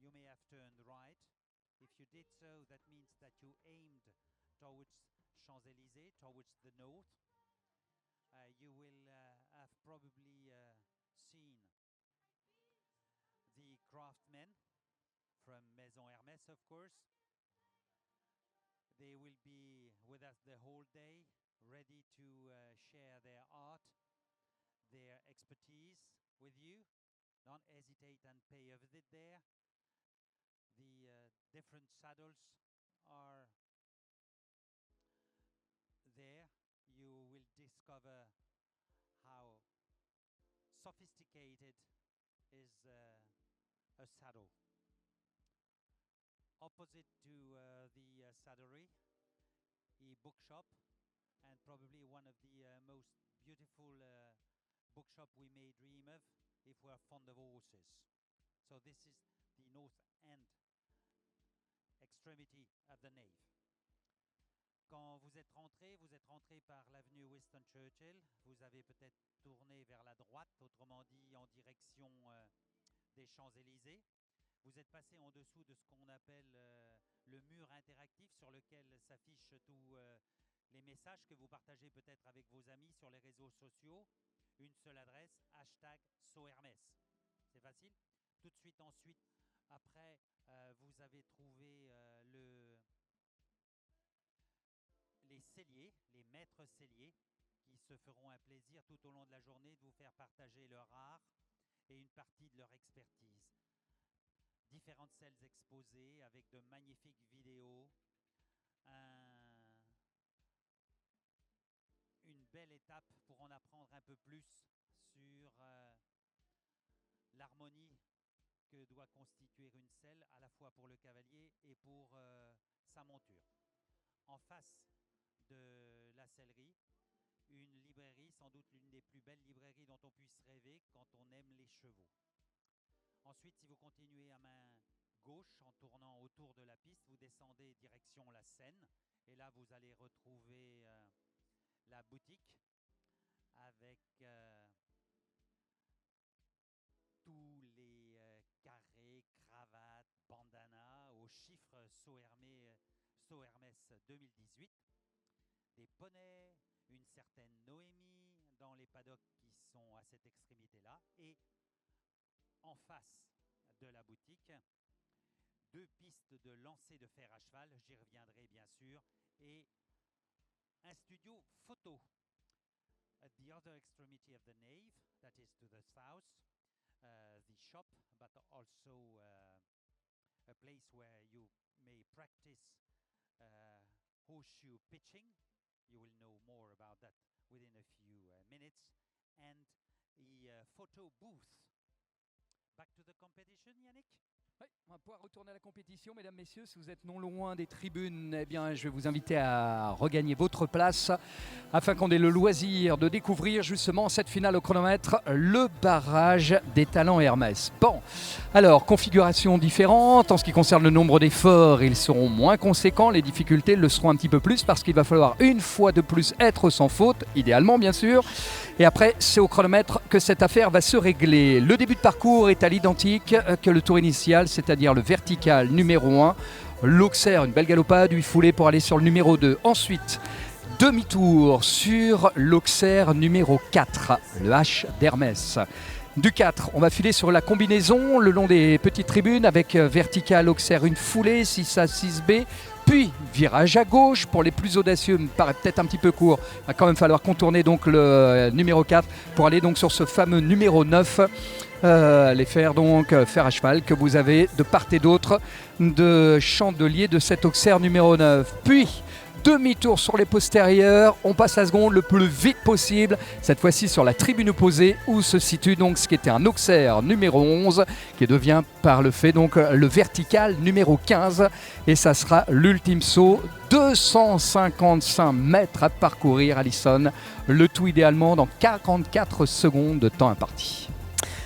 you may have turned right. If you did so, that means that you aimed towards Champs-Élysées, towards the north. You will have probably seen the craftsmen from Maison Hermès, of course. They will be with us the whole day, ready to share their art, their expertise with you. Don't hesitate and pay a visit there. The different saddles are there. You will discover how sophisticated is a saddle. Opposite to the saddlery, a bookshop, and probably one of the most beautiful bookshop we may dream of if we're fond of horses. So this is the north end extremity of the nave. Quand vous êtes rentré par l'avenue Winston Churchill. Vous avez peut-être tourné vers la droite, autrement dit en direction des Champs-Élysées. Vous êtes passé en dessous de ce qu'on appelle le mur interactif sur lequel s'affichent tous les messages que vous partagez peut-être avec vos amis sur les réseaux sociaux. Une seule adresse, #SoHermès. C'est facile. Tout de suite ensuite, Après, vous avez trouvé les selliers, les maîtres selliers, qui se feront un plaisir tout au long de la journée de vous faire partager leur art et une partie de leur expertise. Différentes selles exposées avec de magnifiques vidéos, une belle étape pour en apprendre un peu plus sur l'harmonie que doit constituer une selle, à la fois pour le cavalier et pour sa monture. En face de la sellerie, une librairie, sans doute l'une des plus belles librairies dont on puisse rêver quand on aime les chevaux. Ensuite, si vous continuez à main gauche en tournant autour de la piste, vous descendez direction la Seine et là vous allez retrouver la boutique avec tous les carrés, cravates, bandanas au chiffre Saut Hermès 2018, des poneys, une certaine Noémie dans les paddocks qui sont à cette extrémité-là, et en face de la boutique, 2 pistes de lancer de fer à cheval, j'y reviendrai bien sûr, et un studio photo. At the other extremity of the nave, that is to the south, the shop, but also a place where you may practice horseshoe pitching. You will know more about that within a few minutes. And the photo booth. Back to the competition, Yannick? Oui, on va pouvoir retourner à la compétition, mesdames, messieurs. Si vous êtes non loin des tribunes, eh bien, je vais vous inviter à regagner votre place afin qu'on ait le loisir de découvrir justement cette finale au chronomètre, le barrage des talents Hermès. Bon, alors, configuration différente. En ce qui concerne le nombre d'efforts, ils seront moins conséquents. Les difficultés le seront un petit peu plus parce qu'il va falloir une fois de plus être sans faute, idéalement bien sûr. Et après, c'est au chronomètre que cette affaire va se régler. Le début de parcours est à l'identique que le tour initial, c'est-à-dire le vertical numéro 1. L'Auxerre, une belle galopade, 8 foulées pour aller sur le numéro 2. Ensuite, demi-tour sur l'Auxerre numéro 4, le H d'Hermès. Du 4, on va filer sur la combinaison le long des petites tribunes avec vertical Auxerre, une foulée, 6A, 6B. Puis virage à gauche pour les plus audacieux, me paraît peut-être un petit peu court. Il va quand même falloir contourner donc le numéro 4 pour aller donc sur ce fameux numéro 9. Les fers donc fer à cheval que vous avez de part et d'autre de chandelier de cet Auxerre numéro 9. Puis demi-tour sur les postérieurs, on passe la seconde le plus vite possible, cette fois-ci sur la tribune opposée où se situe donc ce qui était un Auxerre numéro 11 qui devient par le fait donc le vertical numéro 15 et ça sera l'ultime saut, 255 mètres à parcourir Alison, le tout idéalement dans 44 secondes de temps imparti.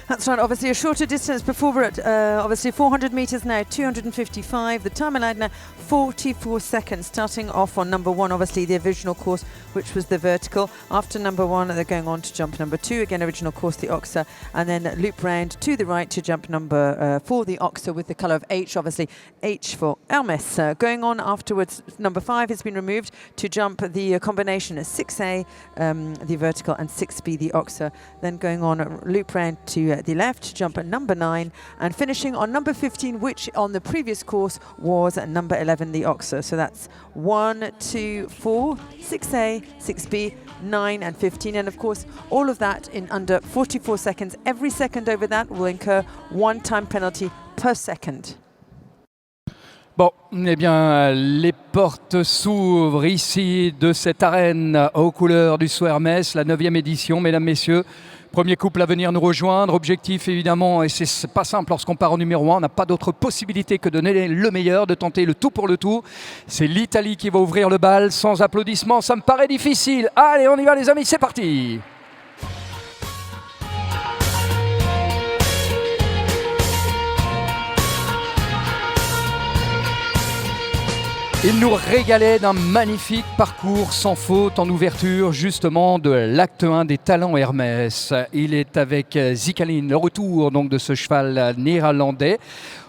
That's right, obviously a shorter distance before. We're at obviously 400 metres now, 255. The time allowed now, 44 seconds, starting off on number 1, obviously the original course, which was the vertical. After number 1, they're going on to jump number 2, again original course, the Oxer, and then loop round to the right to jump number 4, the Oxer, with the colour of H, obviously H for Hermès. Going on afterwards, number 5 has been removed to jump the combination 6A, the vertical, and 6B, the Oxer. Then going on loop round to the left, jump at number 9, and finishing on number 15, which on the previous course was number 11, the Oxer. So that's 1, 2, 4, 6A, 6B, 9 and 15, and of course all of that in under 44 seconds. Every second over that will incur 1 time penalty per second. Bon, eh bien, les portes s'ouvrent ici de cette arène aux couleurs du Saut Hermès, la 9e édition, mesdames, messieurs. Premier couple à venir nous rejoindre. Objectif évidemment, et c'est pas simple lorsqu'on part au numéro 1, on n'a pas d'autre possibilité que de donner le meilleur, de tenter le tout pour le tout. C'est l'Italie qui va ouvrir le bal. Sans applaudissements, ça me paraît difficile. Allez, on y va les amis, c'est parti! Il nous régalait d'un magnifique parcours sans faute en ouverture justement de l'acte 1 des talents Hermès. Il est avec Zicalin, le retour donc de ce cheval néerlandais.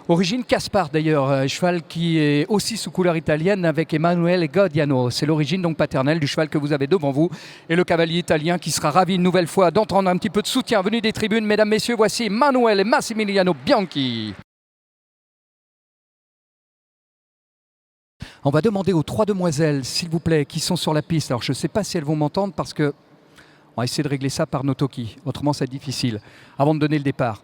Origine Caspar d'ailleurs, cheval qui est aussi sous couleur italienne avec Emanuele Gaudiano. C'est l'origine donc paternelle du cheval que vous avez devant vous. Et le cavalier italien qui sera ravi une nouvelle fois d'entendre un petit peu de soutien venu des tribunes. Mesdames, messieurs, voici Emanuele Massimiliano Bianchi. On va demander aux 3 demoiselles, s'il vous plaît, qui sont sur la piste. Alors, je ne sais pas si elles vont m'entendre parce que on va essayer de régler ça par nos talkies. Autrement, ça va être difficile. Avant de donner le départ.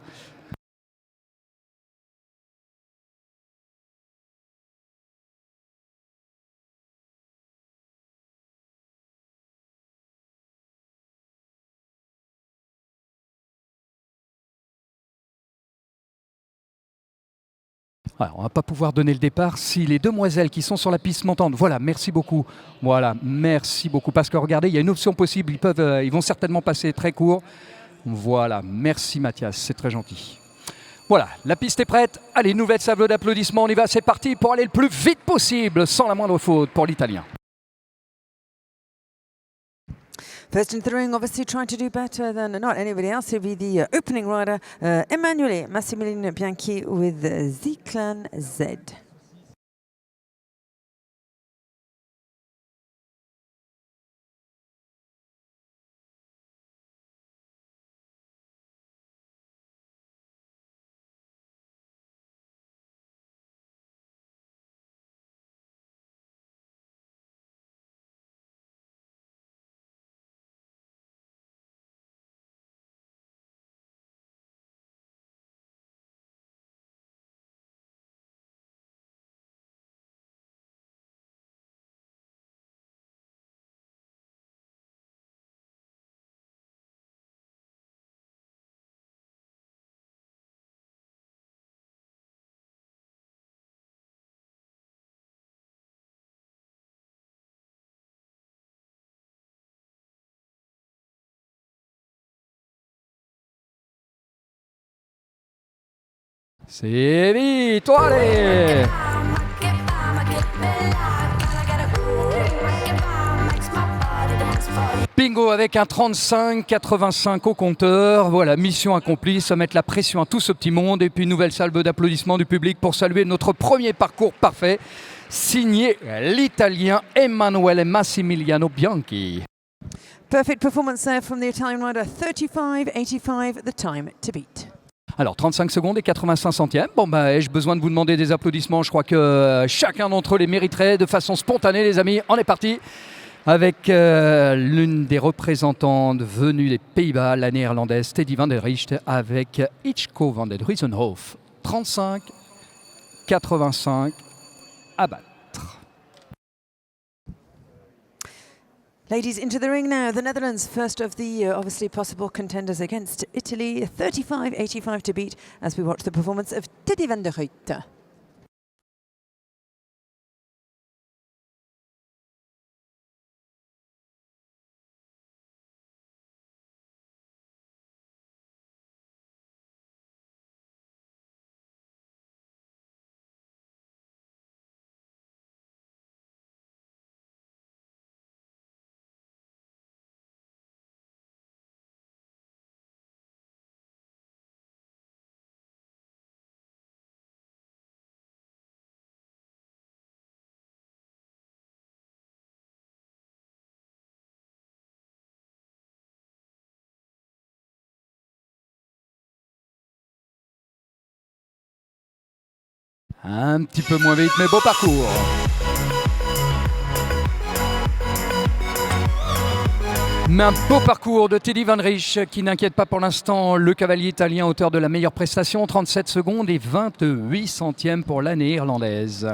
Voilà, on ne va pas pouvoir donner le départ si les demoiselles qui sont sur la piste m'entendent. Voilà, merci beaucoup. Voilà, merci beaucoup. Parce que regardez, il y a une option possible. Ils vont certainement passer très court. Voilà, merci Mathias, c'est très gentil. Voilà, la piste est prête. Allez, nouvelle salve d'applaudissements. On y va, c'est parti pour aller le plus vite possible, sans la moindre faute pour l'Italien. First into the ring, obviously trying to do better than not anybody else. He'll be the opening rider, Emanuele Massimiliano Bianchi with Z-Clan Z. C'est vite, allez! Bingo avec un 35-85 au compteur. Voilà, mission accomplie, ça mettre la pression à tout ce petit monde. Et puis une nouvelle salve d'applaudissements du public pour saluer notre premier parcours parfait, signé l'Italien Emanuele Massimiliano Bianchi. Perfect performance there from the Italian rider, 35.85, the time to beat. Alors 35 secondes et 85 centièmes. Bon bah ai-je besoin de vous demander des applaudissements? Je crois que chacun d'entre eux les mériterait de façon spontanée, les amis. On est parti avec l'une des représentantes venues des Pays-Bas, la néerlandaise Teddy van der Richt, avec Hitchko van der Riesenhof. 35, 85 à battre. Ladies into the ring now. The Netherlands, first of the obviously possible contenders against Italy. 35.85 to beat as we watch the performance of Teddy van der Richt. Un petit peu moins vite, mais beau parcours. Mais un beau parcours de Teddy van Richt qui n'inquiète pas pour l'instant le cavalier italien, auteur de la meilleure prestation, 37 secondes et 28 centièmes pour la néerlandaise.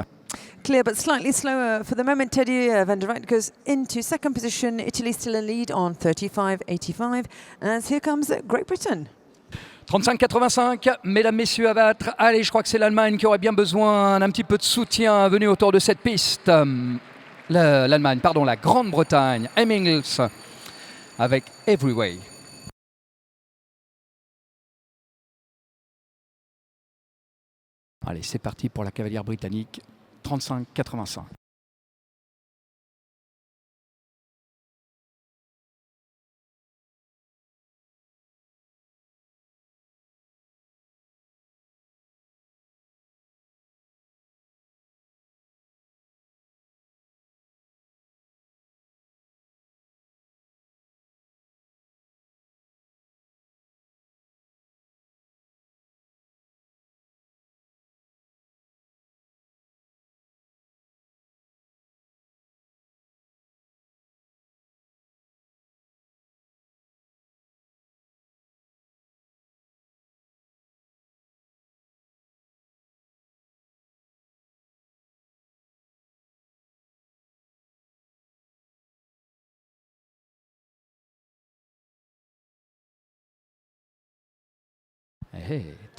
Clear but slightly slower for the moment. Teddy van der Richt goes into second position. Italy still in lead on 35.85 as here comes Great Britain. 35-85, mesdames, messieurs, à battre. Allez, je crois que c'est l'Allemagne qui aurait bien besoin d'un petit peu de soutien venu autour de cette piste. L'Allemagne, pardon, la Grande-Bretagne, Hemmings avec Every Way. Allez, c'est parti pour la cavalière britannique, 35-85.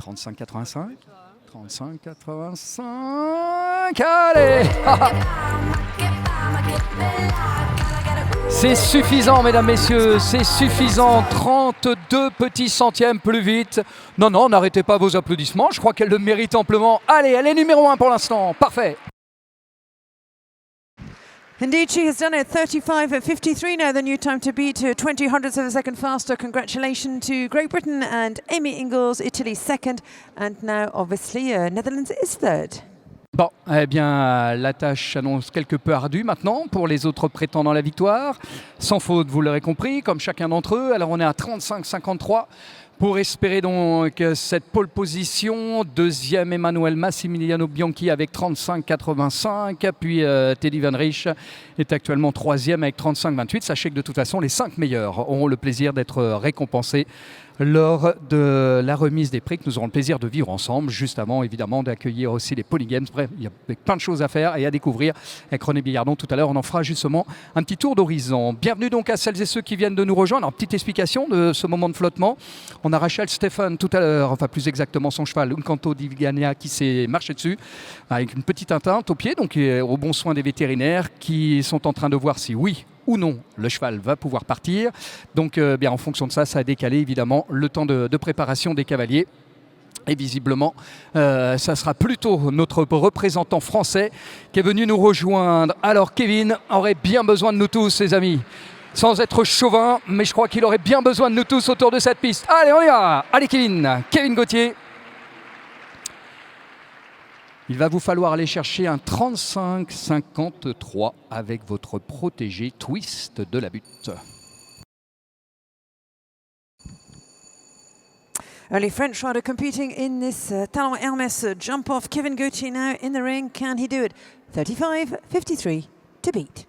35-85. 35-85. Allez. C'est suffisant, mesdames, messieurs, c'est suffisant. 32 petits centièmes plus vite. Non, non, n'arrêtez pas vos applaudissements. Je crois qu'elle le mérite amplement. Allez, elle est numéro 1 pour l'instant. Parfait. Indeed, she has done it. 35:53 now, the new time to beat, 20 hundredths of a second faster. Congratulations to Great Britain and Amy Ingalls, Italy second, and now obviously Netherlands is third. Bon, eh bien, la tâche s'annonce quelque peu ardue maintenant pour les autres prétendants à la victoire. Sans faute, vous l'aurez compris, comme chacun d'entre eux. Alors on est à 35-53 pour espérer donc cette pole position. Deuxième, Emmanuel Massimiliano Bianchi avec 35-85. Puis Teddy Van Riesch est actuellement troisième avec 35-28. Sachez que de toute façon, les 5 meilleurs auront le plaisir d'être récompensés lors de la remise des prix que nous aurons le plaisir de vivre ensemble, juste avant évidemment d'accueillir aussi les Polygames. Bref, il y a plein de choses à faire et à découvrir avec René Billardon. Tout à l'heure, on en fera justement un petit tour d'horizon. Bienvenue donc à celles et ceux qui viennent de nous rejoindre. Alors, petite explication de ce moment de flottement. On a Rachel Stephan tout à l'heure, enfin plus exactement son cheval, Uncanto di Vigania, qui s'est marché dessus avec une petite atteinte au pied, donc au bon soin des vétérinaires qui sont en train de voir si oui ou non, le cheval va pouvoir partir. Donc, bien, en fonction de ça, ça a décalé évidemment le temps de préparation des cavaliers. Et visiblement, ça sera plutôt notre représentant français qui est venu nous rejoindre. Alors, Kevin aurait bien besoin de nous tous, les amis. Sans être chauvin, mais je crois qu'il aurait bien besoin de nous tous autour de cette piste. Allez, on y va. Allez, Kevin Gauthier. Il va vous falloir aller chercher un 35-53 avec votre protégé Twist de la Butte. Early French rider competing in this Talon Hermes jump-off. Kevin Gauthier now in the ring. Can he do it? 35:53 to beat.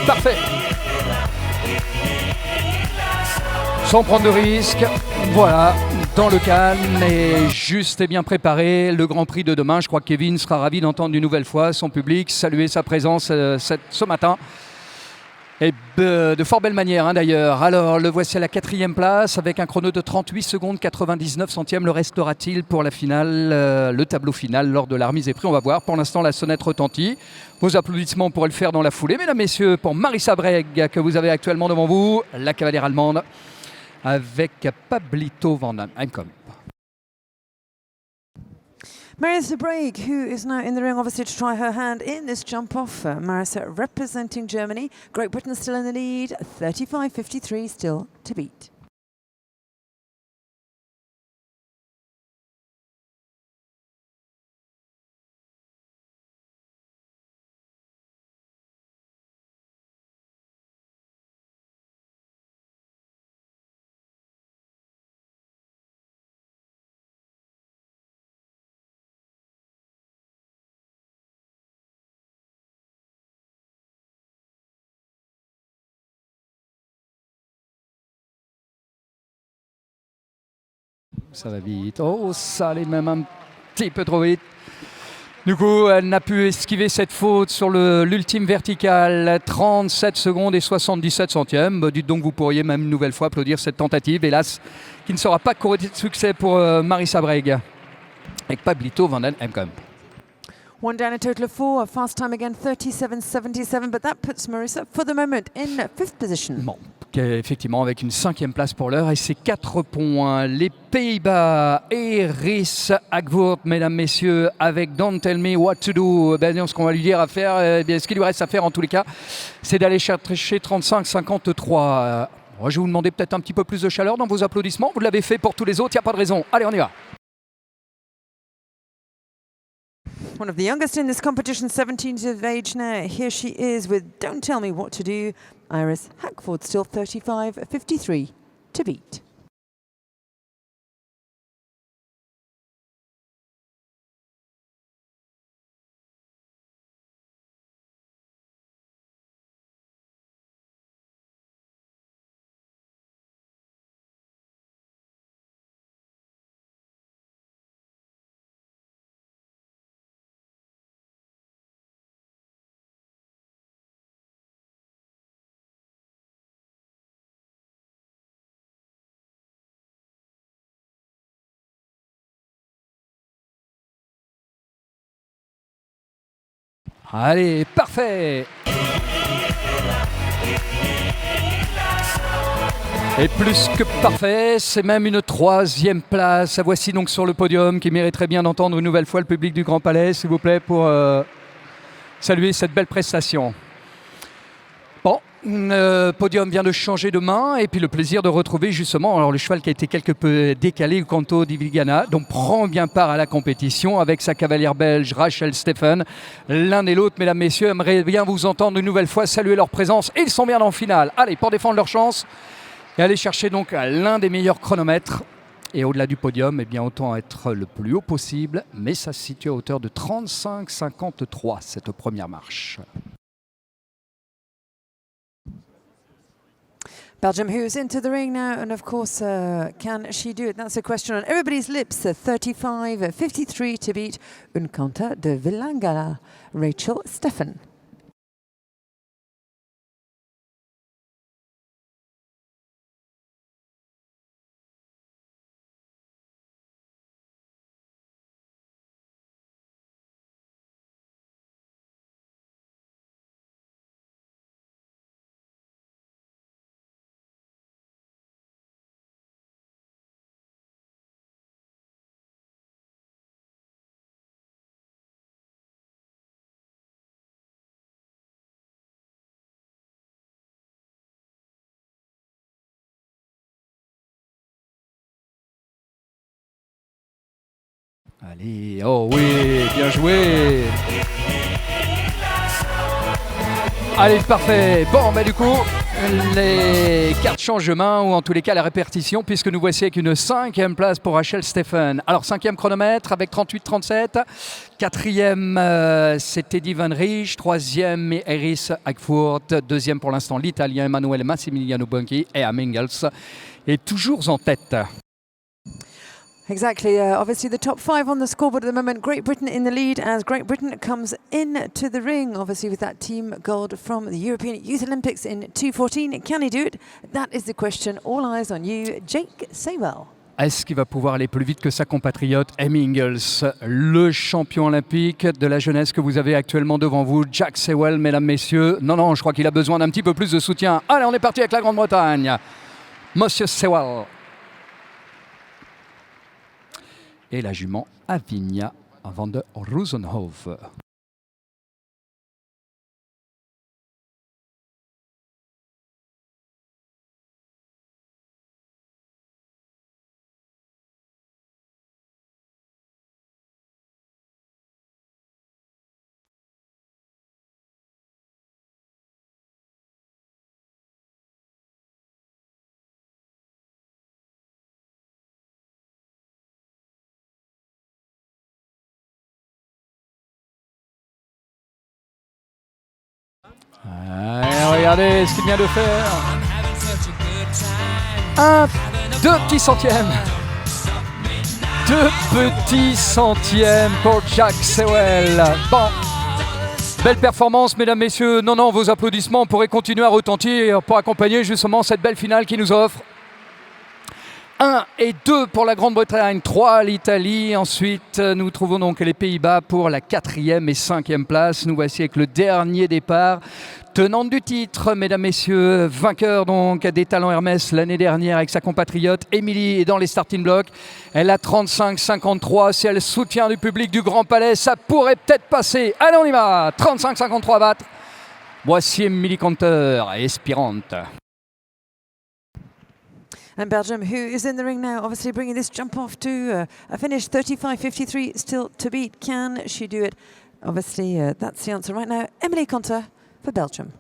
Parfait. Sans prendre de risques, voilà, dans le calme et juste et bien préparé. Le Grand Prix de demain, je crois que Kevin sera ravi d'entendre une nouvelle fois son public saluer sa présence ce matin. Et de fort belle manière d'ailleurs. Alors le voici à la 4e place avec un chrono de 38 secondes 99 centièmes. Le restera-t-il pour la finale, le tableau final lors de la remise des prix? On va voir. Pour l'instant, la sonnette retentit. Vos applaudissements pourraient le faire dans la foulée. Mesdames, messieurs, pour Marisa Breg que vous avez actuellement devant vous, la cavalière allemande avec Pablito Van Heimkamp. Marisa Breg, who is now in the ring, obviously to try her hand in this jump-off. Marisa representing Germany. Great Britain still in the lead. 35:53 still to beat. Ça va vite. Oh, ça allait même un petit peu trop vite. Du coup, elle n'a pu esquiver cette faute sur l'ultime verticale. 37 secondes et 77 centièmes. Bah, dites donc, vous pourriez même une nouvelle fois applaudir cette tentative. Hélas, qui ne sera pas couronnée de succès pour Marisa Breg. Avec Pablito Van Heimkamp. One down, a total of 4. A fast time again, 37:77. But that puts Marisa, for the moment, in 5th position. Bon. Effectivement, avec une 5e place pour l'heure et c'est 4 points. Les Pays-Bas, Iris Hagvoort, mesdames, messieurs, avec Don't Tell Me What to Do. Ce qu'on va lui dire à faire, ce qu'il lui reste à faire en tous les cas, c'est d'aller chercher 35-53. Je vais vous demander peut-être un petit peu plus de chaleur dans vos applaudissements. Vous l'avez fait pour tous les autres, il n'y a pas de raison. Allez, on y va. One of the youngest in this competition, 17 years of age now. Here she is with Don't Tell Me What to Do. Iris Hagvoort, still 35-53 to beat. Allez, parfait. Et plus que parfait, c'est même une 3e place. Voici donc sur le podium qui mériterait bien d'entendre une nouvelle fois le public du Grand Palais, s'il vous plaît, pour saluer cette belle prestation. Bon, le podium vient de changer de main et puis le plaisir de retrouver justement le cheval qui a été quelque peu décalé, le Canto di Vigana, donc prend bien part à la compétition avec sa cavalière belge Rachel Steffen. L'un et l'autre, mesdames, messieurs, aimeraient bien vous entendre une nouvelle fois saluer leur présence et ils sont bien en finale. Allez, pour défendre leur chance et aller chercher donc l'un des meilleurs chronomètres. Et au-delà du podium, eh bien, autant être le plus haut possible, mais ça se situe à hauteur de 35-53, cette première marche. Belgium, who's into the ring now, and of course, can she do it? That's a question on everybody's lips. 35-53 to beat Unkanta de Villangala, Rachel Steffen. Allez, oh oui, bien joué. Allez, parfait. Bon, du coup, les cartes changent de main, ou en tous les cas la répartition, puisque nous voici avec une 5e place pour Rachel Steffen. Alors, 5e chronomètre avec 38-37. 4e, c'est Teddy Van Riech. 3e, Iris Hagvoort. 2e pour l'instant, l'Italien Emanuele Massimiliano Bonchi. Et Amingels est toujours en tête. Exactly. Obviously, the top 5 on the scoreboard at the moment. Great Britain in the lead as Great Britain comes into the ring, obviously with that team gold from the European Youth Olympics in 2014. Can he do it? That is the question. All eyes on you, Jake Sawell. Est-ce qu'il va pouvoir aller plus vite que sa compatriote Hemmingels, le champion olympique de la jeunesse que vous avez actuellement devant vous, Jack Sawell, mesdames, messieurs? Non, je crois qu'il a besoin d'un petit peu plus de soutien. Allez, on est parti avec la Grande-Bretagne. Monsieur Sawell. Et la jument Avinia van der Rosenhof. Allez, regardez ce qu'il vient de faire. 2 petits centièmes. 2 petits centièmes pour Jack Sawell. Bon, belle performance, mesdames, messieurs. Non, vos applaudissements pourraient continuer à retentir pour accompagner justement cette belle finale qui nous offre 1 et 2 pour la Grande-Bretagne, 3 l'Italie. Ensuite, nous trouvons donc les Pays-Bas pour la 4e et 5e place. Nous voici avec le dernier départ. tenante du titre, mesdames, messieurs, vainqueur donc des talents Hermès l'année dernière avec sa compatriote. Émilie est dans les starting blocks. Elle a 35-53. Si elle soutient du public du Grand Palais, ça pourrait peut-être passer. Allez, on y va. 35-53 à battre. Voici Émilie Kanter, Espirante. And Belgium, who is in the ring now, obviously bringing this jump off to a finish 35-53, still to beat. Can she do it? Obviously, that's the answer right now. Émilie Kanter for Belgium.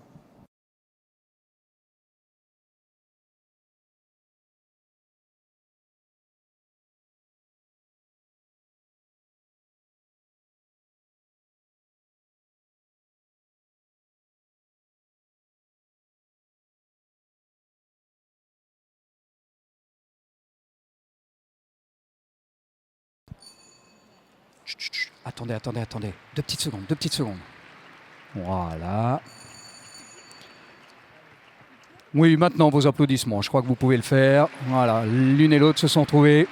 Attendez. 2 petites secondes. Voilà. Oui, maintenant vos applaudissements. Je crois que vous pouvez le faire. Voilà, l'une et l'autre se sont trouvées.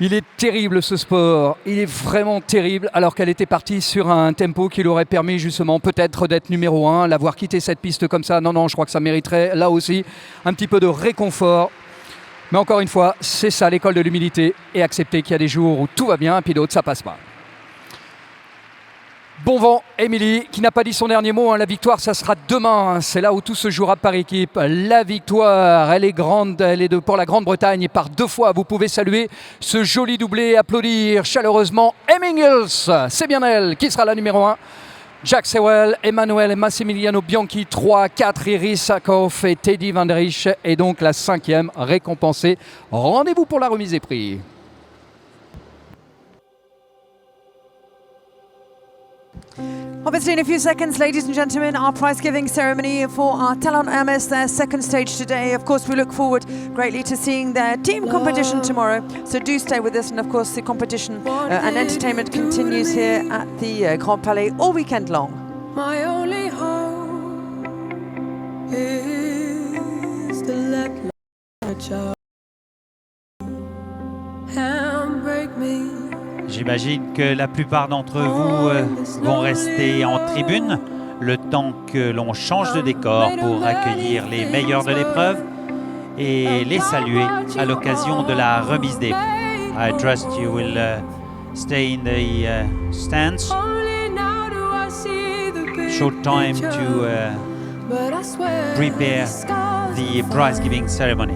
Il est terrible ce sport, il est vraiment terrible, alors qu'elle était partie sur un tempo qui lui aurait permis justement peut-être d'être numéro 1, l'avoir quitté cette piste comme ça. Non, je crois que ça mériterait là aussi un petit peu de réconfort. Mais encore une fois, c'est ça l'école de l'humilité, et accepter qu'il y a des jours où tout va bien, et puis d'autres ça passe pas. Bon vent, Émilie, qui n'a pas dit son dernier mot. La victoire, ça sera demain. C'est là où tout se jouera par équipe. La victoire, elle est grande. Elle est pour la Grande-Bretagne. Et par 2 fois, vous pouvez saluer ce joli doublé et applaudir chaleureusement Hemmingels. C'est bien elle qui sera la numéro 1. Jack Sewell, Emmanuel et Massimiliano Bianchi, 3, 4, Iris Sakhoff et Teddy Van Der Risch. Et donc la 5e récompensée. Rendez-vous pour la remise des prix. Obviously, in a few seconds, ladies and gentlemen, our prize-giving ceremony for our Talent Hermès, their second stage today. Of course, we look forward greatly to seeing their team competition tomorrow. So do stay with us, and of course, the competition and entertainment continues here at the Grand Palais all weekend long. My only hope is to let my child handbrake me. J'imagine que la plupart d'entre vous vont rester en tribune le temps que l'on change de décor pour accueillir les meilleurs de l'épreuve et les saluer à l'occasion de la remise des prix. I trust you will stay in the stands. Short time to prepare the prize-giving ceremony.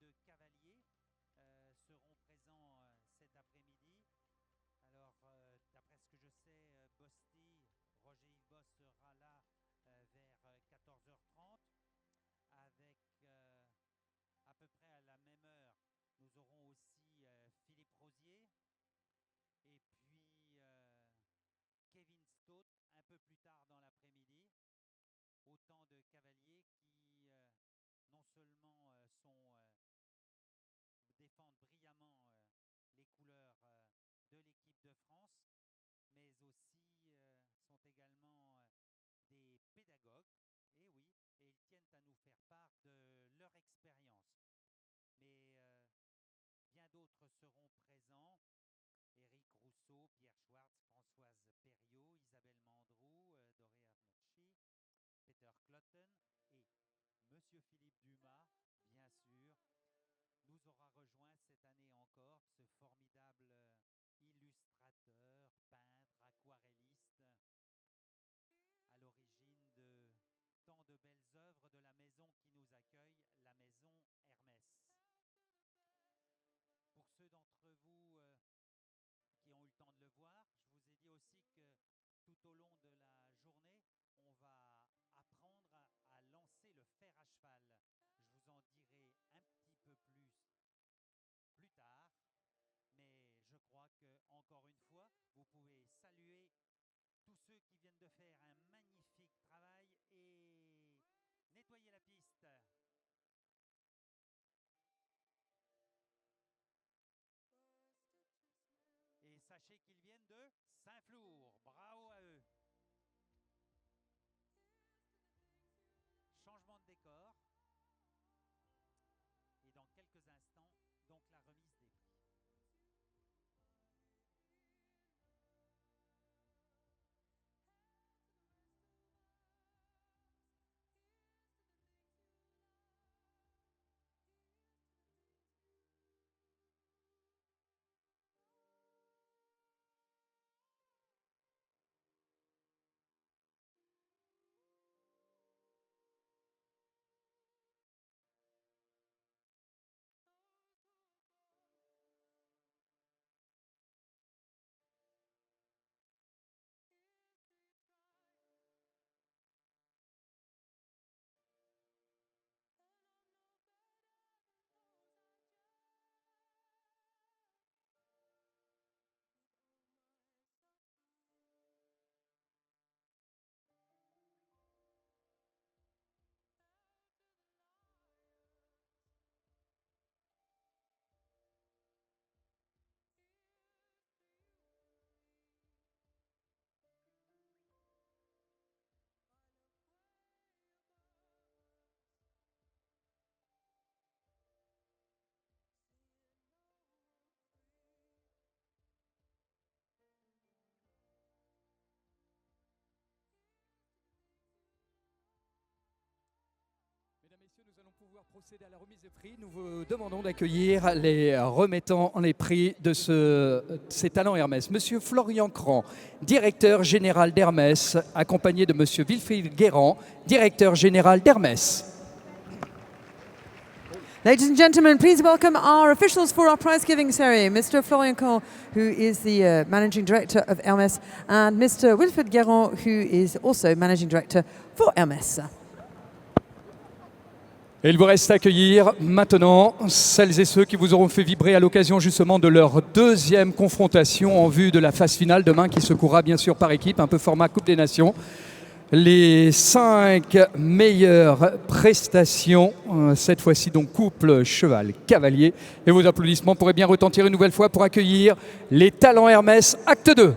de cavaliers seront présents cet après-midi. Alors, d'après ce que je sais, Bosti, Roger Yves Boss sera là vers 14h30. Avec à peu près à la même heure, nous aurons aussi Philippe Rosier et puis Kevin Stott un peu plus tard dans l'après-midi. Autant de cavaliers qui non seulement défendent brillamment les couleurs de l'équipe de France, mais aussi sont également des pédagogues, et oui, et ils tiennent à nous faire part de leur expérience. Mais bien d'autres seront présents. Éric Rousseau, Pierre Schwartz, Françoise Perriot, Isabelle Mandrou, Doré Armucci, Peter Clotten et Monsieur Philippe Dumas, bien sûr, nous aura rejoint cette année encore, ce formidable illustrateur, peintre, aquarelliste, à l'origine de tant de belles œuvres de la maison qui nous accueille, la maison Hermès. Pour ceux d'entre vous qui ont eu le temps de le voir, je vous ai dit aussi que tout au long de la journée, on va apprendre à lancer le fer à cheval. Je vous en dirai un petit peu plus tard, mais je crois que encore une fois, vous pouvez saluer tous ceux qui viennent de faire un magnifique travail et nettoyer la piste. Et sachez qu'ils viennent de Saint-Flour. Bravo à eux. Changement de décor. Et dans quelques instants, donc la remise des prix. Mesdames, Messieurs, nous allons pouvoir procéder à la remise des prix. Nous vous demandons d'accueillir les remettants les prix de ces talents Hermès. Monsieur Florian Cran, directeur général d'Hermès, accompagné de Monsieur Wilfried Guérand, directeur général d'Hermès. Ladies and gentlemen, please welcome our officials for our prize-giving ceremony, Mr. Florian Cran, who is the Managing Director of Hermès, and Mr. Wilfried Guérand, who is also Managing Director for Hermès. Et il vous reste à accueillir maintenant celles et ceux qui vous auront fait vibrer à l'occasion justement de leur deuxième confrontation en vue de la phase finale demain qui se courra bien sûr par équipe, un peu format Coupe des Nations. Les 5 meilleures prestations, cette fois-ci donc couple, cheval, cavalier. Et vos applaudissements pourraient bien retentir une nouvelle fois pour accueillir les talents Hermès, acte 2.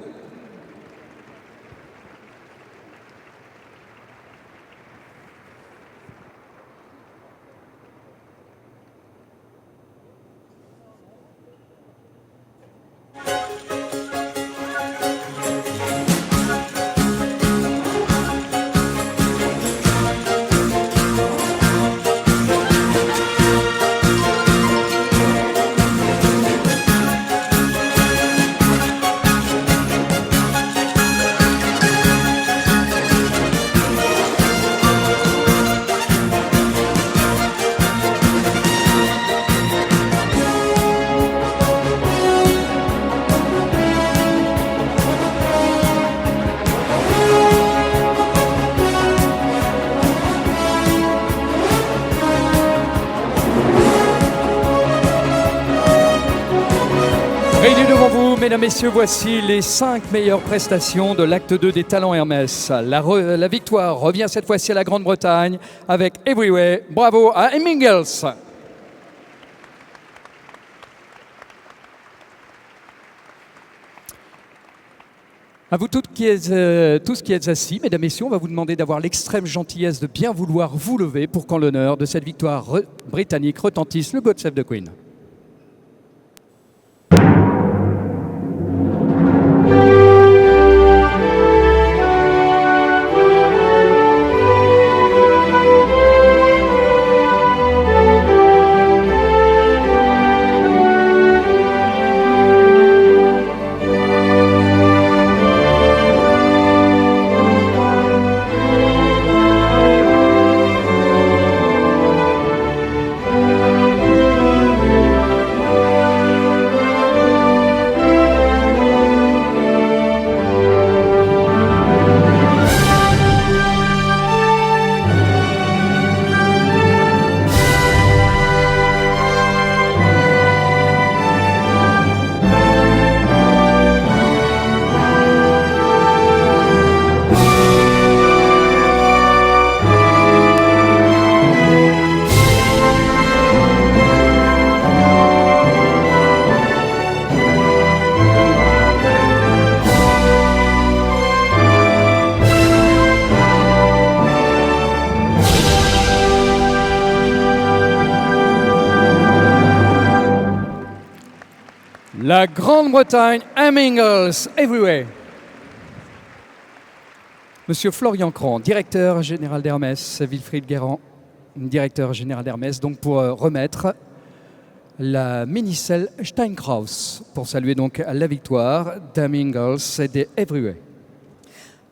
mesdames, messieurs, voici les 5 meilleures prestations de l'acte 2 des Talents Hermès. La victoire revient cette fois-ci à la Grande-Bretagne avec Everywhere. Bravo à Hemmingels. À vous tous qui êtes assis, mesdames, messieurs, on va vous demander d'avoir l'extrême gentillesse de bien vouloir vous lever pour qu'en l'honneur de cette victoire britannique retentisse le God Save the Queen. La Grande-Bretagne, Hemmingels, Everywhere. Monsieur Florian Cran, directeur général d'Hermès, Wilfried Guérand, directeur général d'Hermès, donc pour remettre la mini-selle Steinkraus, pour saluer donc la victoire d'Hemmingels et de Everywhere.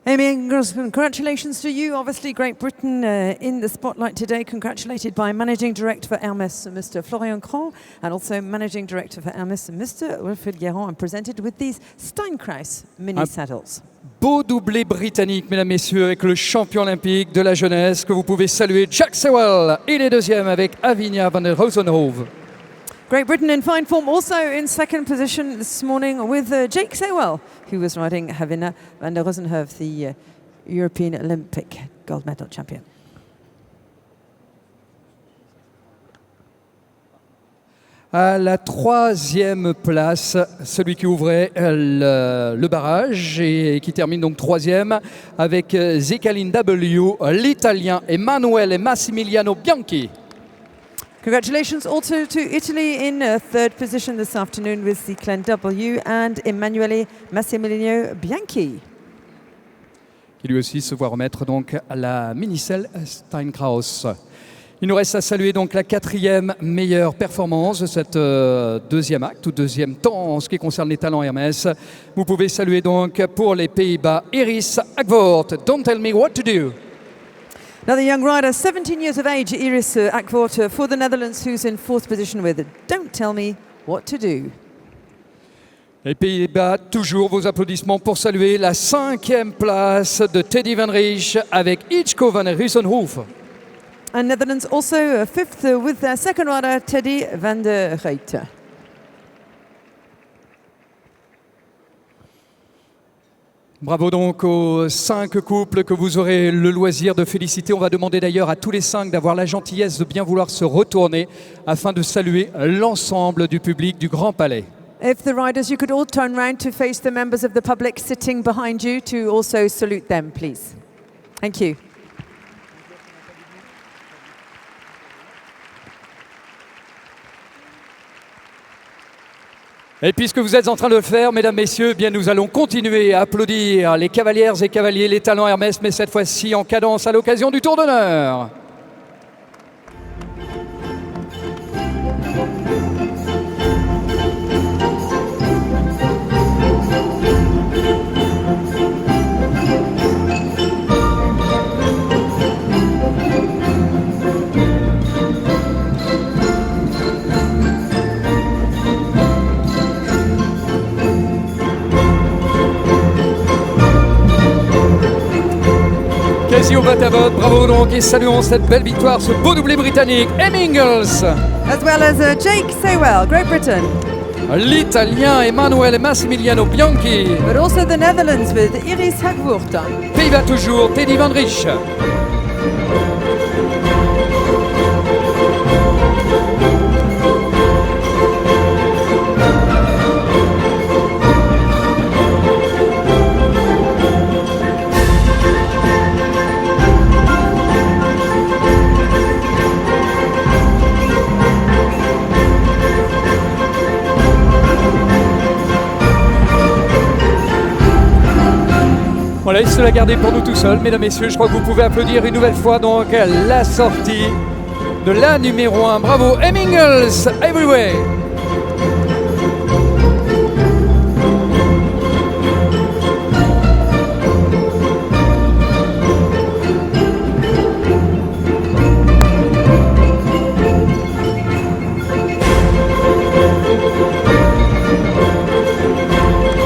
Hemmingels, congratulations to you. Obviously, Great Britain in the spotlight today, congratulated by Managing Director for Hermès, Mr. Florian Cran, and also Managing Director for Hermès, Mr. Wilfried Guérand, and presented with these Steinkraus mini saddles. Beau doublé britannique, mesdames, messieurs, avec le champion olympique de la jeunesse que vous pouvez saluer, Jack Sewell. Il est deuxième avec Avinia van der Rosenhove. Great Britain in fine form, also in second position this morning with Jake Sewell, who was riding Havina van der Rosenhove, the European Olympic gold medal champion. À la troisième place, celui qui ouvrait le barrage et qui termine donc troisième avec Zicalin W, l'Italien Emanuele Massimiliano Bianchi. Congratulations also to Italy in third position this afternoon with Zicalin W and Emanuele Massimiliano Bianchi. Qui lui aussi se voit remettre donc la mini-selle Steinkraus. Il nous reste à saluer donc la 4e meilleure performance de cette deuxième acte ou deuxième temps en ce qui concerne les Talents Hermès. Vous pouvez saluer donc pour les Pays-Bas Iris Akvoort. Don't tell me what to do. Another young rider, 17 years of age, Iris Akvoort for the Netherlands, who's in fourth position with Don't Tell Me What to Do. Les Pays-Bas, toujours vos applaudissements pour saluer la 5e place de Teddy Van Riech avec Hitchko van Riesenhoef. And Netherlands also fifth with their second rider, Teddy van der Reyte. Bravo donc aux 5 couples que vous aurez le loisir de féliciter. On va demander d'ailleurs à tous les 5 d'avoir la gentillesse de bien vouloir se retourner afin de saluer l'ensemble du public du Grand Palais. If the riders, you could all turn round to face the members of the public sitting behind you to also salute them, please. Thank you. Et puisque vous êtes en train de le faire, mesdames, messieurs, eh bien nous allons continuer à applaudir les cavalières et cavaliers, les Talents Hermès, mais cette fois-ci en cadence à l'occasion du Tour d'honneur. Casio Batavot, bravo donc et saluons cette belle victoire, ce beau doublé britannique, Hemmingels. As well as Jake Sewell, Great Britain. l'Italien Emanuele Massimiliano Bianchi. But also the Netherlands with Iris Hagwurta. Pays-Bas toujours, Teddy Van Rich. Voilà, il se l'a gardé pour nous tout seul, mesdames, messieurs. Je crois que vous pouvez applaudir une nouvelle fois donc la sortie de la numéro 1. Bravo, Hemmingels Everywhere.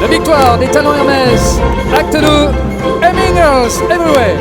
La victoire des talents Hermès, acte 2. Hemmingels Everywhere.